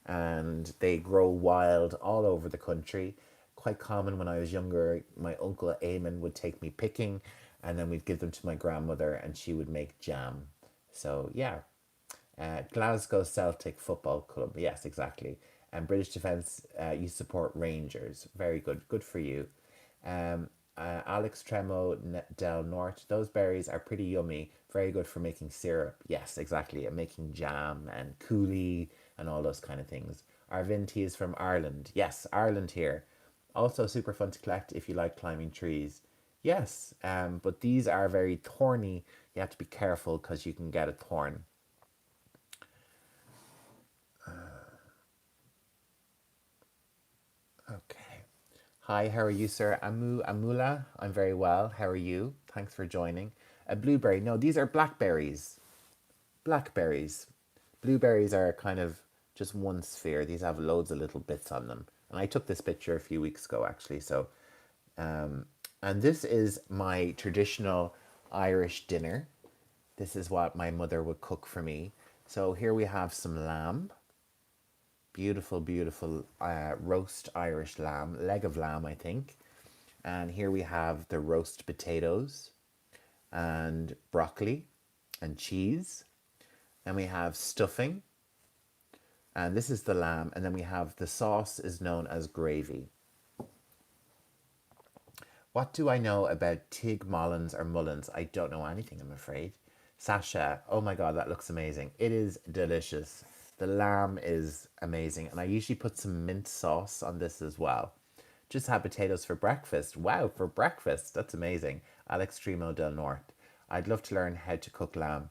and they grow wild all over the country. Quite common when I was younger. My uncle Eamon would take me picking, and then we'd give them to my grandmother, and she would make jam. So yeah, Glasgow Celtic Football Club. Yes, exactly. And British Defence, you support Rangers. Very good. Good for you. Alex Tremo Del Norte. Those berries are pretty yummy. Very good for making syrup. Yes, exactly. And making jam and coulis and all those kind of things. Arvin tea is from Ireland. Yes, Ireland here. Also super fun to collect if you like climbing trees. Yes, but these are very thorny. You have to be careful because you can get a thorn. Okay. Hi, how are you, sir? Amula. I'm very well. How are you? Thanks for joining. A blueberry. No, these are blackberries. Blackberries. Blueberries are kind of just one sphere. These have loads of little bits on them. And I took this picture a few weeks ago, actually. So, and this is my traditional Irish dinner. This is what my mother would cook for me. So here we have some lamb. Beautiful, beautiful roast Irish lamb, leg of lamb, I think. And here we have the roast potatoes and broccoli and cheese. And we have stuffing. And this is the lamb. And then we have the sauce is known as gravy. What do I know about Tig Mullins or Mullins? I don't know anything, I'm afraid. Sasha, oh my god, that looks amazing. It is delicious. The lamb is amazing. And I usually put some mint sauce on this as well. Just had potatoes for breakfast. Wow, for breakfast. That's amazing. Alex Tremo del Norte. I'd love to learn how to cook lamb.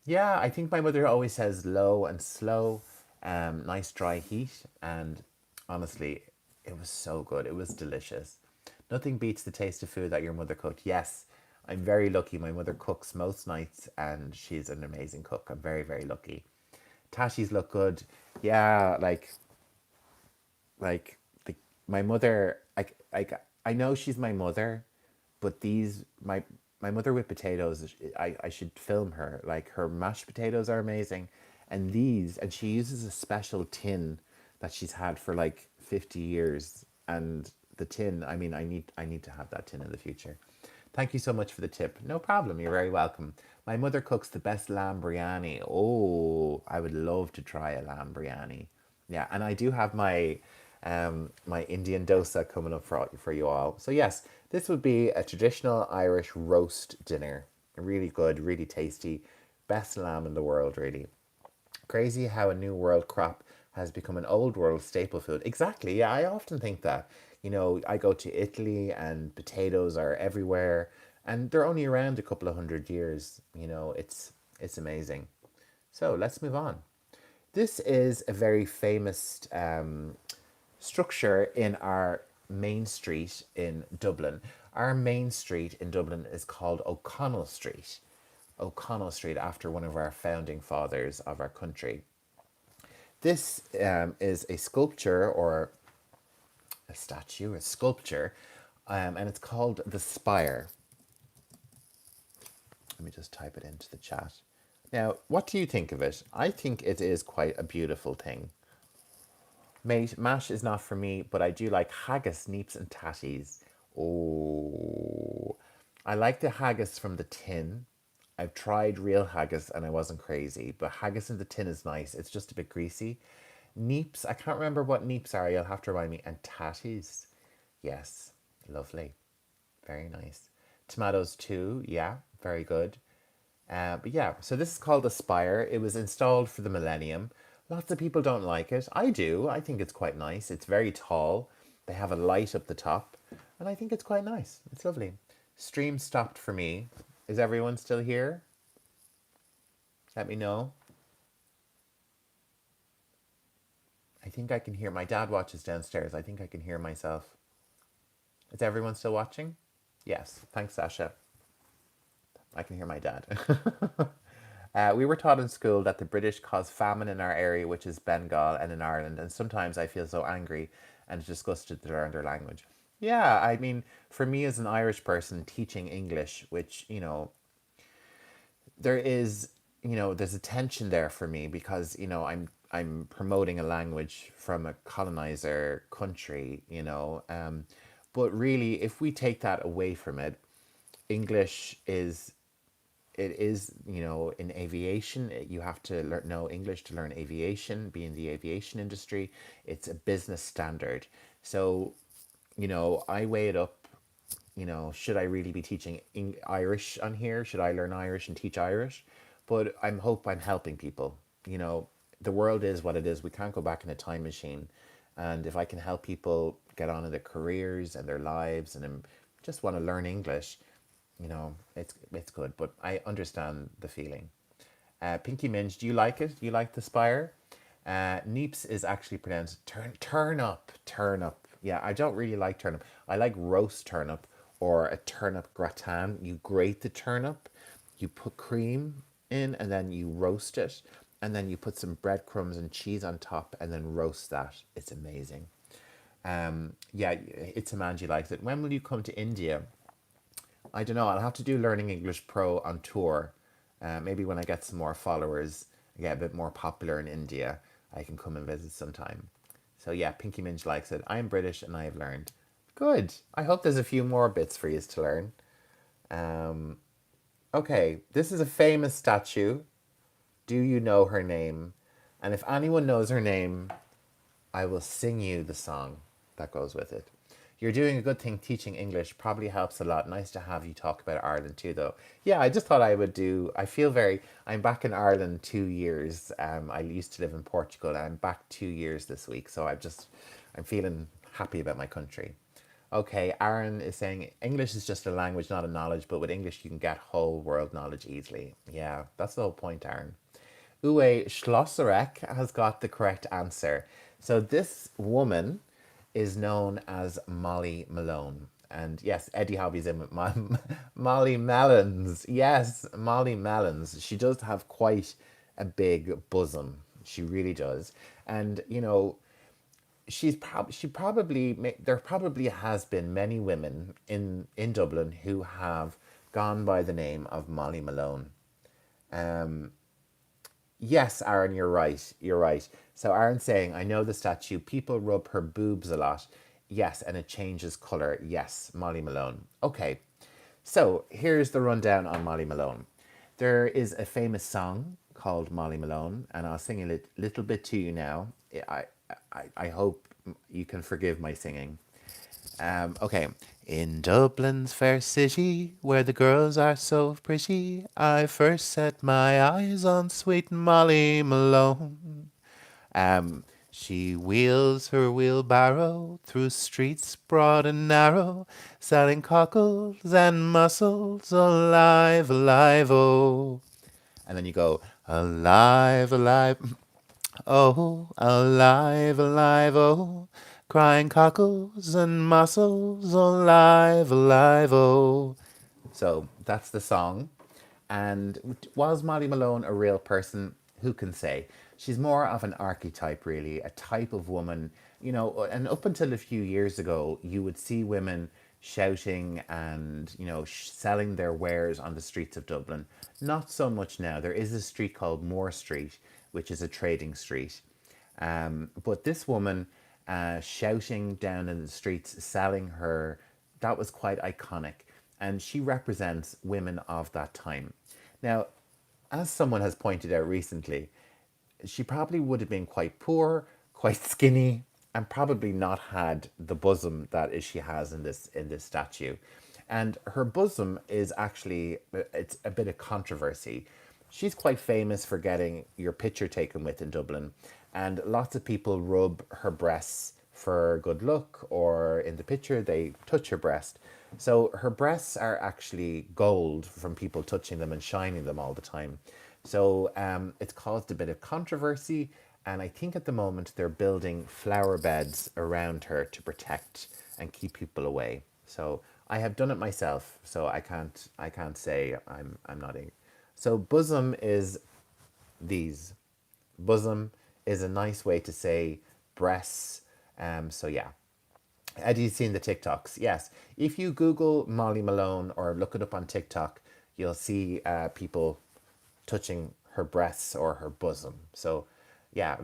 Yeah, I think my mother always says low and slow, nice dry heat. And honestly, it was so good. It was delicious. Nothing beats the taste of food that your mother cooked. Yes, I'm very lucky. My mother cooks most nights and she's an amazing cook. I'm very, very lucky. Tashi's look good. Yeah, like the, my mother, I know she's my mother, but my mother with potatoes, I should film her. Like her mashed potatoes are amazing, and she uses a special tin that she's had for like 50 years, and the tin. I mean, I need to have that tin in the future. Thank you so much for the tip. No problem. You're very welcome. My mother cooks the best lamb biryani. Oh, I would love to try a lamb biryani. Yeah, and I do have my Indian dosa coming up for you all. So yes, this would be a traditional Irish roast dinner. Really good, really tasty, best lamb in the world, really. Crazy how a new world crop has become an old world staple food. Exactly. Yeah, I often think that. I go to Italy and potatoes are everywhere, and they're only around a couple of hundred years. It's amazing. So let's move on. This is a very famous structure in our main street in Dublin. Our main street in Dublin is called O'Connell Street. O'Connell Street, after one of our founding fathers of our country. This is a sculpture or a statue, a sculpture, and it's called the Spire. Let me just type it into the chat. Now, what do you think of it? I think it is quite a beautiful thing. Mate, mash is not for me, but I do like haggis, neeps, and tatties. Oh, I like the haggis from the tin. I've tried real haggis and I wasn't crazy, but haggis in the tin is nice. It's just a bit greasy. Neeps, I can't remember what neeps are. You'll have to remind me. And tatties, yes, lovely, very nice. Tomatoes too, yeah, very good. But yeah, so this is called Aspire. It was installed for the millennium. Lots of people don't like it. I do. I think it's quite nice. It's very tall. They have a light up the top, and I think it's quite nice. It's lovely. Stream stopped for me. Is everyone still here? Let me know. I think I can hear. My dad watches downstairs. I think I can hear myself. Is everyone still watching? Yes. Thanks, Sasha. I can hear my dad. We were taught in school that the British cause famine in our area, which is Bengal and in Ireland, and sometimes I feel so angry and disgusted to learn their language. Yeah, I mean, for me as an Irish person teaching English, which, there is, there's a tension there for me because, I'm promoting a language from a colonizer country, but really, if we take that away from it, English is it is in aviation you have to know English to learn aviation, be in the aviation industry. It's a business standard. So I weigh it up. Should I really be teaching Irish on here? Should I learn Irish and teach Irish? But I'm helping people. The world is what it is. We can't go back in a time machine. And if I can help people get on in their careers and their lives and just want to learn English, it's good. But I understand the feeling. Pinky Minge, do you like it? Do you like the Spire? Neeps is actually pronounced turn up. Yeah, I don't really like turnip. I like roast turnip or a turnip gratin. You grate the turnip, you put cream in, and then you roast it, and then you put some breadcrumbs and cheese on top, and then roast that. It's amazing. Yeah, it's a Manji likes it. When will you come to India? I don't know. I'll have to do Learning English Pro on tour. Maybe when I get some more followers, I get a bit more popular in India, I can come and visit sometime. So yeah, Pinky Minge likes it. I'm British and I have learned. Good. I hope there's a few more bits for you to learn. Um, okay, this is a famous statue. Do you know her name? And if anyone knows her name, I will sing you the song that goes with it. You're doing a good thing teaching English. Probably helps a lot. Nice to have you talk about Ireland too, though. Yeah, I just thought I would do. I feel very. I'm back in Ireland 2 years. I used to live in Portugal. And I'm back 2 years this week, so I'm feeling happy about my country. Okay, Aaron is saying English is just a language, not a knowledge, but with English you can get whole world knowledge easily. Yeah, that's the whole point, Aaron. Uwe Schlosserek has got the correct answer. So this woman is known as Molly Malone. And yes, Eddie Hobby's in with Molly Melons. Yes, Molly Melons. She does have quite a big bosom. She really does. And, there probably has been many women in Dublin who have gone by the name of Molly Malone. Yes, Aaron, you're right. You're right. So Aaron's saying, I know the statue. People rub her boobs a lot. Yes, and it changes colour. Yes, Molly Malone. Okay. So here's the rundown on Molly Malone. There is a famous song called Molly Malone, and I'll sing a little bit to you now. I, I hope you can forgive my singing. Okay. In Dublin's fair city, where the girls are so pretty, I first set my eyes on sweet Molly Malone. She wheels her wheelbarrow through streets broad and narrow, selling cockles and mussels, alive, alive, oh. And then you go, alive, alive, oh, alive, alive, oh, crying cockles and mussels, alive, alive, oh. So that's the song. And was Molly Malone a real person? Who can say? She's more of an archetype, really, a type of woman, you know. And up until a few years ago, you would see women shouting and, you know, selling their wares on the streets of Dublin. Not so much now. There is a street called Moore Street, which is a trading street. But this woman shouting down in the streets, selling her, that was quite iconic. And she represents women of that time. Now, as someone has pointed out recently, she probably would have been quite poor, quite skinny, and probably not had the bosom that she has in this statue. And her bosom is actually, it's a bit of controversy. She's quite famous for getting your picture taken with in Dublin, and lots of people rub her breasts for good luck, or in the picture they touch her breast. So her breasts are actually gold from people touching them and shining them all the time. So it's caused a bit of controversy, and I think at the moment they're building flower beds around her to protect and keep people away. So I have done it myself, so I can't say I'm not a. So bosom is these. Bosom is a nice way to say breasts. So yeah, Eddie's seen the TikToks. Yes, if you Google Molly Malone or look it up on TikTok, you'll see people touching her breasts or her bosom. So, yeah,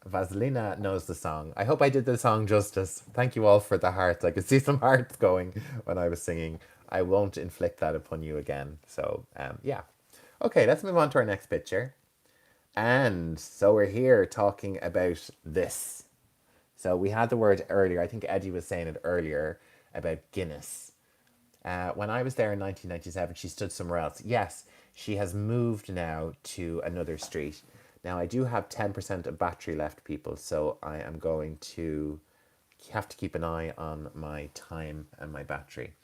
Vaselina knows the song. I hope I did the song justice. Thank you all for the hearts. I could see some hearts going when I was singing. I won't inflict that upon you again. So, yeah. Okay, let's move on to our next picture. And so we're here talking about this. So we had the word earlier. I think Eddie was saying it earlier about Guinness. When I was there in 1997, she stood somewhere else. Yes, she has moved now to another street. Now, I do have 10% of battery left, people, so I am going to have to keep an eye on my time and my battery.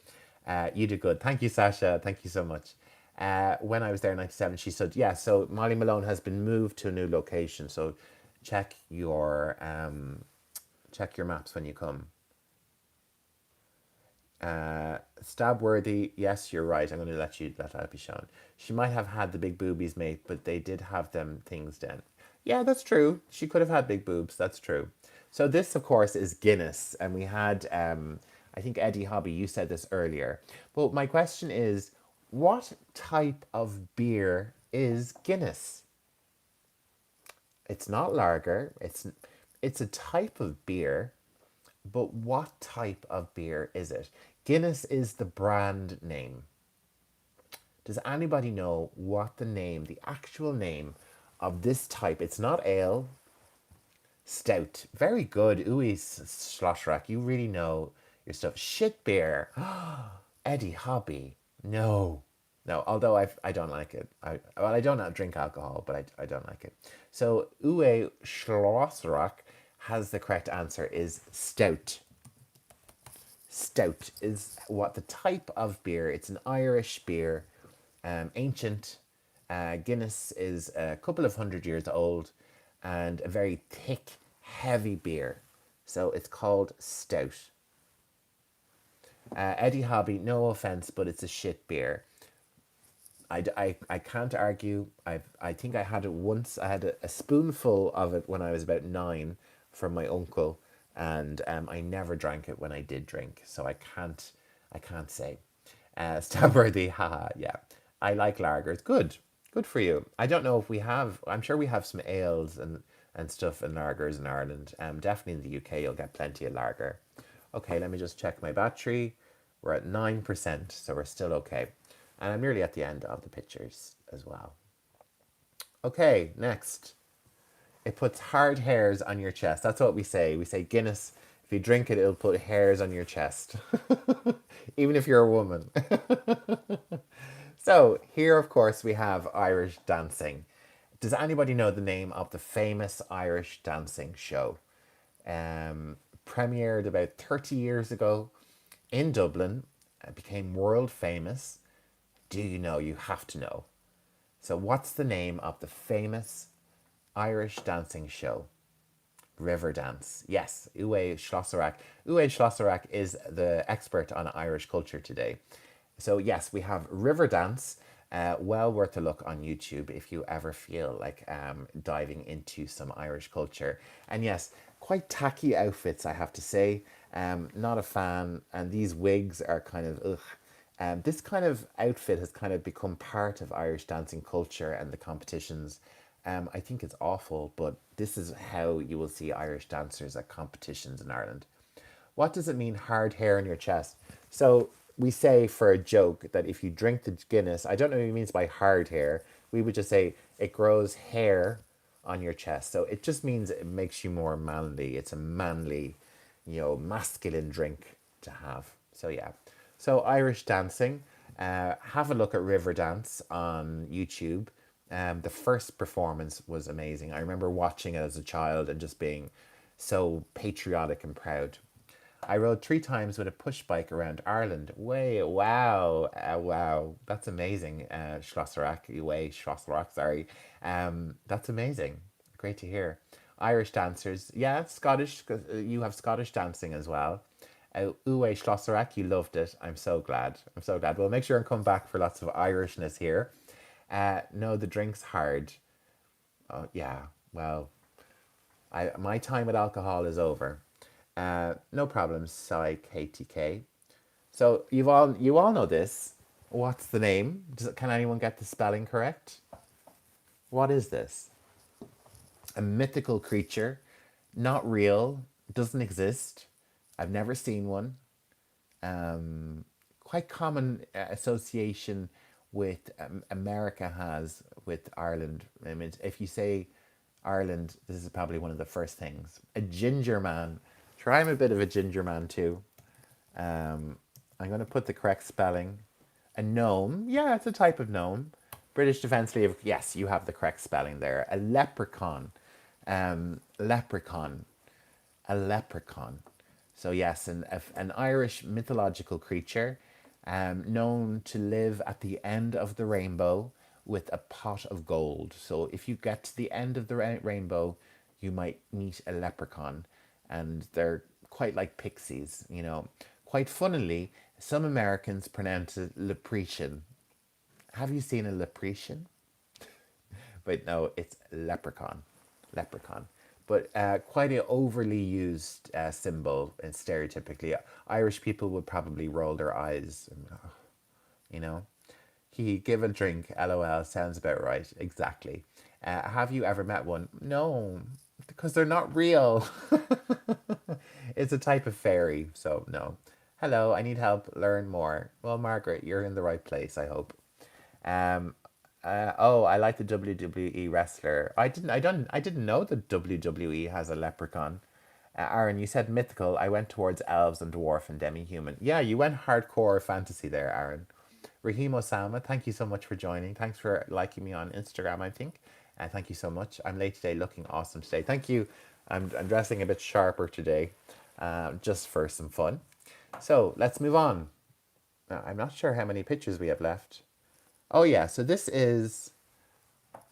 You did good. Thank you, Sasha. Thank you so much. When I was there in 97, she said, yeah, so Molly Malone has been moved to a new location. So check your maps when you come. Stabworthy, yes, you're right. I'm going to let that be shown. She might have had the big boobies, mate, but they did have them things done. Yeah, that's true. She could have had big boobs. That's true. So this, of course, is Guinness, and we had, I think Eddie Hobby, you said this earlier. But my question is, what type of beer is Guinness? It's not lager. It's a type of beer, but what type of beer is it? Guinness is the brand name. Does anybody know what the actual name of this type? It's not ale. Stout. Very good. Ooey Schlossrack. You really know your stuff. Shit beer. Eddie Hobby. No. No, although I don't like it. I don't drink alcohol, but I don't like it. So Uwe Schlossrack has the correct answer is stout. Stout is what the type of beer. It's an Irish beer, ancient. Guinness is a couple of 100 years old, and a very thick, heavy beer. So it's called stout. Eddie Hobby, no offense, but it's a shit beer. I can't argue. I think I had it once. I had a spoonful of it when I was about 9 from my uncle, and I never drank it when I did drink. So I can't say. Stabworthy, haha, yeah. I like lagers. Good for you. I don't know if we have. I'm sure we have some ales and stuff in lagers in Ireland. Definitely in the UK, you'll get plenty of lager. Okay, let me just check my battery. We're at 9%, so we're still okay. And I'm nearly at the end of the pictures as well. Okay, next. It puts hard hairs on your chest. That's what we say. We say Guinness, if you drink it, it'll put hairs on your chest. Even if you're a woman. So, here, of course, we have Irish dancing. Does anybody know the name of the famous Irish dancing show? Premiered about 30 years ago in Dublin. It became world famous. Do you know? You have to know. So, what's the name of the famous Irish dancing show? River dance. Yes, Uwe Schlosserak. Uwe Schlosserak is the expert on Irish culture today. So, yes, we have river dance. Well worth a look on YouTube if you ever feel like diving into some Irish culture. And yes, quite tacky outfits, I have to say. Not a fan. And these wigs are kind of ugh. This kind of outfit has kind of become part of Irish dancing culture and the competitions. I think it's awful, but this is how you will see Irish dancers at competitions in Ireland. What does it mean, hard hair on your chest? So we say for a joke that if you drink the Guinness, I don't know what he means by hard hair. We would just say it grows hair on your chest. So it just means it makes you more manly. It's a manly, masculine drink to have. So yeah. So Irish dancing. Have a look at River Dance on YouTube. The first performance was amazing. I remember watching it as a child and just being so patriotic and proud. I rode 3 times with a push bike around Ireland. Way, wow, wow, that's amazing. Schlosserak, sorry. That's amazing. Great to hear. Irish dancers, yeah, Scottish. 'Cause, you have Scottish dancing as well. Uwe Schlosserak, you loved it. I'm so glad. I'm so glad. Well, make sure and come back for lots of Irishness here. No, the drink's hard. Oh, yeah. Well, my time with alcohol is over. No problem, Psy KTK. So you all know this. What's the name? Can anyone get the spelling correct? What is this? A mythical creature, not real, doesn't exist. I've never seen one. Quite common association with America has with Ireland. I mean, if you say Ireland, this is probably one of the first things. A ginger man. Sure, I'm a bit of a ginger man too. I'm going to put the correct spelling. A gnome. Yeah, it's a type of gnome. British Defence League. Yes, you have the correct spelling there. A leprechaun. Leprechaun. A leprechaun. So yes, an Irish mythological creature known to live at the end of the rainbow with a pot of gold. So if you get to the end of the rainbow, you might meet a leprechaun, and they're quite like pixies, Quite funnily, some Americans pronounce it leprechaun. Have you seen a leprechaun? But no, it's leprechaun. Leprechaun. But quite an overly used symbol, and stereotypically, Irish people would probably roll their eyes. You know, he give a drink. LOL. Sounds about right. Exactly. Have you ever met one? No, because they're not real. It's a type of fairy, so no. Hello, I need help. Learn more. Well, Margaret, you're in the right place, I hope. Um, oh, I like the WWE wrestler. I didn't know the WWE has a leprechaun. Aaron, you said mythical. I went towards elves and dwarf and demi-human. Yeah, you went hardcore fantasy there, Aaron. Raheem Osama, thank you so much for joining. Thanks for liking me on Instagram, I think. Thank you so much. I'm late today, looking awesome today. Thank you. I'm dressing a bit sharper today, just for some fun. So let's move on. I'm not sure how many pictures we have left. Oh yeah, so this is.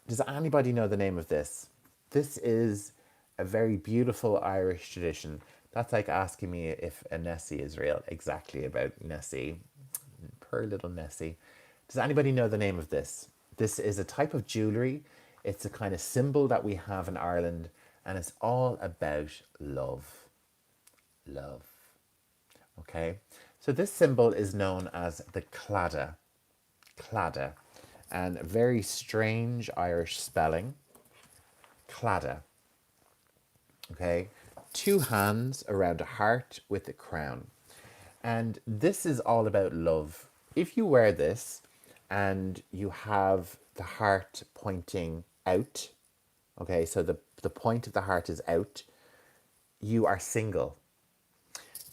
Does anybody know the name of this? This is a very beautiful Irish tradition. That's like asking me if a Nessie is real. Exactly about Nessie. Poor little Nessie. Does anybody know the name of this? This is a type of jewelry. It's a kind of symbol that we have in Ireland, and it's all about love. Love. Okay? So this symbol is known as the claddagh. Claddagh. And very strange Irish spelling. Claddagh. Okay? 2 hands around a heart with a crown. And this is all about love. If you wear this and you have the heart pointing out, Okay, so the point of the heart is out. You are single.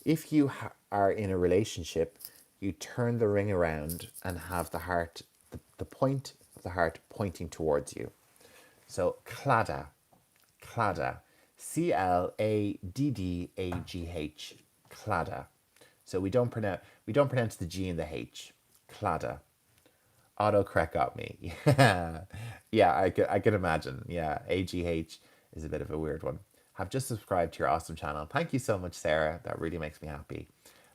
If you are in a relationship, you turn the ring around and have the heart, the point of the heart pointing towards you. So clada, clada, Claddagh, clada. So we don't pronounce the G and the H. Clada. Autocorrect got me. Yeah, yeah, I could imagine. Yeah, AGH is a bit of a weird one. Have just subscribed to your awesome channel. Thank you so much, Sarah. That really makes me happy.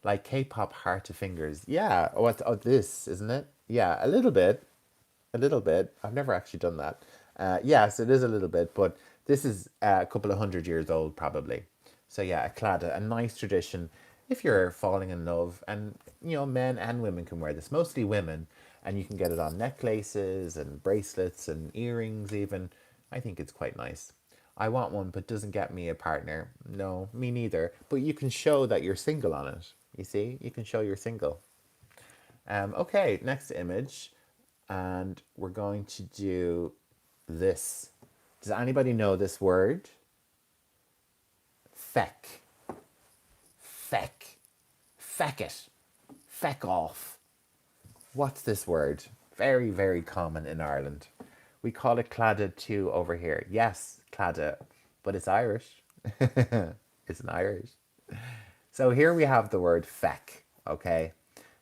Like K-pop heart to fingers. Yeah. Oh, this isn't it? Yeah, a little bit. A little bit. I've never actually done that. Yes, it is a little bit, but this is a couple of 100 years old, probably. So yeah, a clada, a nice tradition. If you're falling in love, and men and women can wear this, mostly women, and you can get it on necklaces and bracelets and earrings, even. I think it's quite nice. I want one, but doesn't get me a partner. No, me neither. But you can show that you're single on it. You see, you can show you're single. Okay, next image. And we're going to do this. Does anybody know this word? Feck. Feck. Feck it. Feck off. What's this word? Very, very common in Ireland. We call it claddagh too over here. Yes, claddagh, but it's Irish. It's an Irish. So here we have the word feck, okay?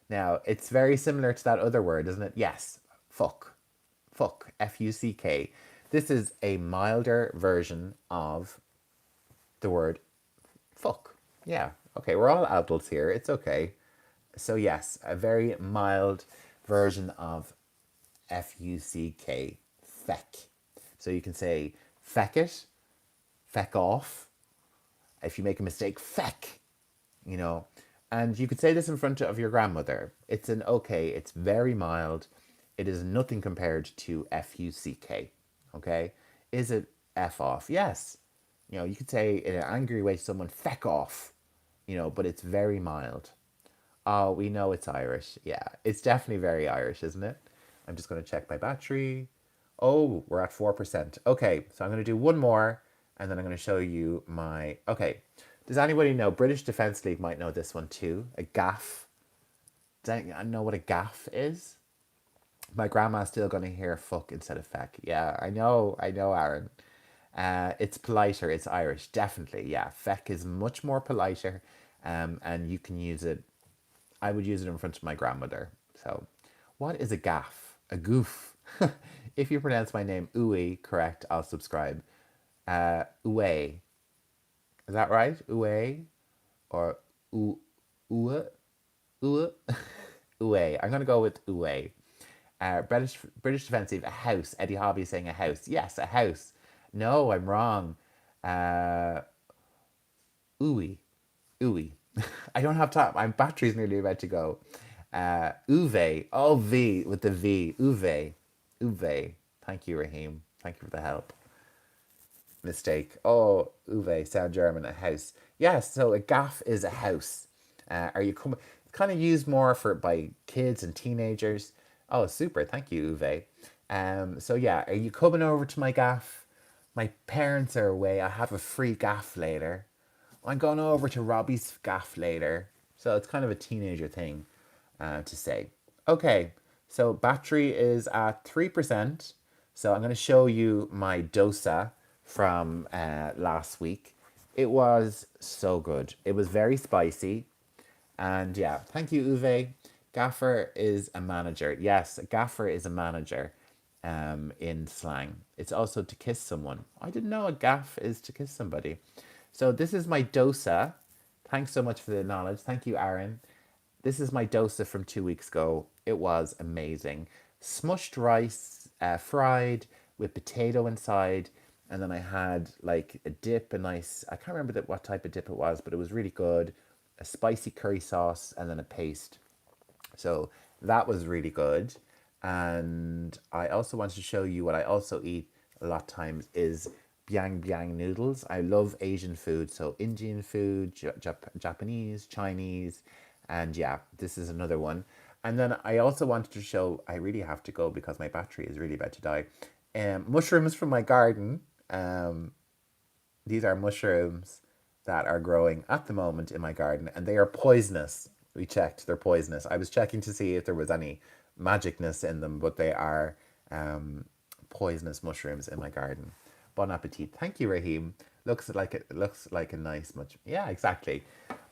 Now, it's very similar to that other word, isn't it? Yes, fuck. Fuck, Fuck. This is a milder version of the word fuck. Yeah, okay, we're all adults here. It's okay. So, yes, a very mild version of Fuck, feck. So you can say feck it, feck off. If you make a mistake, feck, you know. And you could say this in front of your grandmother. It's an okay, it's very mild. It is nothing compared to Fuck. Okay? Is it F off? Yes. You could say in an angry way to someone, feck off, but it's very mild. Oh, we know it's Irish. Yeah, it's definitely very Irish, isn't it? I'm just going to check my battery. Oh, we're at 4%. Okay, so I'm going to do one more and then I'm going to show you my. Okay, does anybody know? British Defence League might know this one too. A gaff. Does anyone know what a gaff is? My grandma's still going to hear fuck instead of feck. Yeah, I know, Aaron. It's politer. It's Irish, definitely. Yeah, feck is much more politer, and you can use it. I would use it in front of my grandmother. So, what is a gaff? A goof. If you pronounce my name Uwe correct, I'll subscribe. Uwe. Is that right? Uwe or Uwe? Uwe? Uwe. I'm gonna go with Uwe. British defensive, a house. Eddie Hobby is saying a house. Yes, a house. No, I'm wrong. Uh, Ooey. Ooey. I don't have time. My battery's nearly about to go. Uwe. Oh, V with the V. Uwe. Uwe. Thank you, Raheem. Thank you for the help. Mistake. Oh, Uwe. Sound German. A house. Yes, so a gaff is a house. Are you coming? It's kind of used more for by kids and teenagers. Oh, super. Thank you, Uwe. So yeah, are you coming over to my gaff? My parents are away. I have a free gaff later. I'm going over to Robbie's gaff later. So it's kind of a teenager thing to say. Okay, so battery is at 3%. So I'm going to show you my dosa from last week. It was so good. It was very spicy. And yeah, thank you, Uwe. Gaffer is a manager. Yes, a gaffer is a manager in slang. It's also to kiss someone. I didn't know a gaff is to kiss somebody. So this is my dosa. Thanks so much for the knowledge. Thank you, Aaron. This is my dosa from 2 weeks ago. It was amazing. Smushed rice, fried with potato inside. And then I had like a dip, a nice, I can't remember what type of dip it was, but it was really good. A spicy curry sauce and then a paste. So that was really good. And I also wanted to show you what I also eat a lot of times is biang biang noodles. I love Asian food, so Indian food, Japanese, Chinese, and yeah, this is another one. And then I also wanted to show, I really have to go because my battery is really about to die. Mushrooms from my garden. Um, these are mushrooms that are growing at the moment in my garden, and they are poisonous. We checked; they're poisonous. I was checking to see if there was any magicness in them, but they are poisonous mushrooms in my garden. Bon appetit! Thank you, Raheem. Looks like a nice much. Yeah, exactly.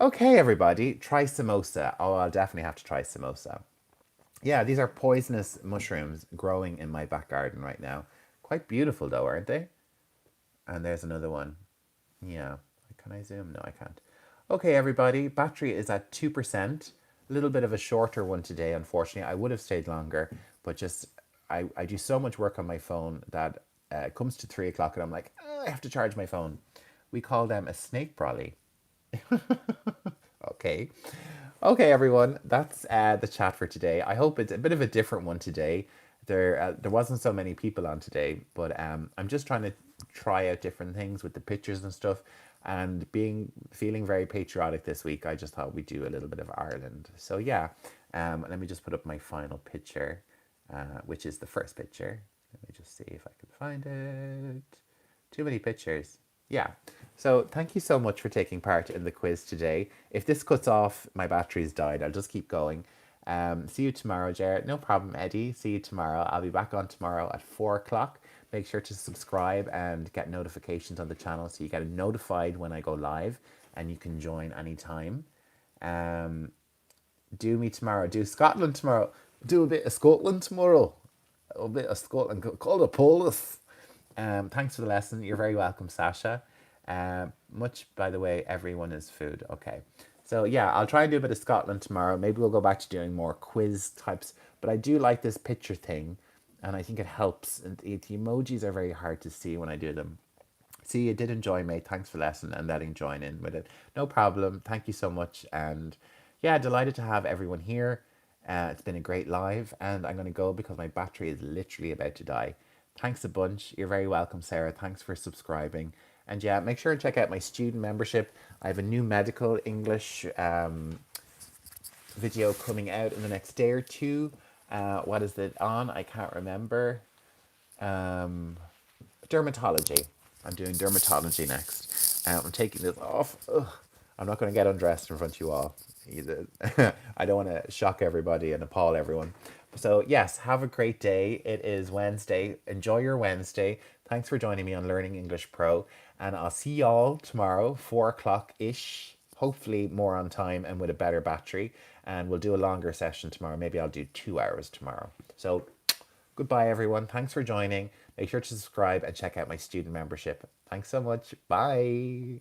Okay, everybody, try samosa. Oh, I'll definitely have to try samosa. Yeah, these are poisonous mushrooms growing in my back garden right now. Quite beautiful though, aren't they? And there's another one. Yeah. Can I zoom? No, I can't. Okay, everybody. Battery is at 2%. A little bit of a shorter one today, unfortunately. I would have stayed longer, but just I do so much work on my phone that it comes to 3 o'clock and I'm like, "Oh, I have to charge my phone." We call them a snake brolly. Okay. Okay, everyone. That's the chat for today. I hope it's a bit of a different one today. There wasn't so many people on today, but I'm just trying to try out different things with the pictures and stuff. And being feeling very patriotic this week, I just thought we'd do a little bit of Ireland. So yeah, let me just put up my final picture, which is the first picture. Let me just see if I can find it. Too many pictures. Yeah. So thank you so much for taking part in the quiz today. If this cuts off, my battery's died. I'll just keep going. See you tomorrow, Jared. No problem, Eddie. See you tomorrow. I'll be back on tomorrow at 4 o'clock. Make sure to subscribe and get notifications on the channel so you get notified when I go live and you can join anytime. Um, do me tomorrow. Do Scotland tomorrow. Do a bit of Scotland tomorrow. A bit of Scotland. Call the police. Thanks for the lesson. You're very welcome, Sasha. Much, by the way, everyone is food. Okay. So, yeah, I'll try and do a bit of Scotland tomorrow. Maybe we'll go back to doing more quiz types. But I do like this picture thing, and I think it helps. And the emojis are very hard to see when I do them. See, you did enjoy, mate. Thanks for lesson and letting join in with it. No problem. Thank you so much. And yeah, delighted to have everyone here. It's been a great live, and I'm going to go because my battery is literally about to die. Thanks a bunch. You're very welcome, Sarah. Thanks for subscribing. And yeah, make sure and check out my student membership. I have a new medical English video coming out in the next day or two. What is it on? I can't remember. Um, dermatology. I'm doing dermatology next. I'm taking this off. Ugh. I'm not going to get undressed in front of you all either. I don't want to shock everybody and appall everyone. So, yes, have a great day. It is Wednesday. Enjoy your Wednesday. Thanks for joining me on Learning English Pro. And I'll see y'all tomorrow, 4 o'clock ish. Hopefully, more on time and with a better battery. And we'll do a longer session tomorrow. Maybe I'll do 2 hours tomorrow. So, goodbye, everyone. Thanks for joining. Make sure to subscribe and check out my student membership. Thanks so much. Bye.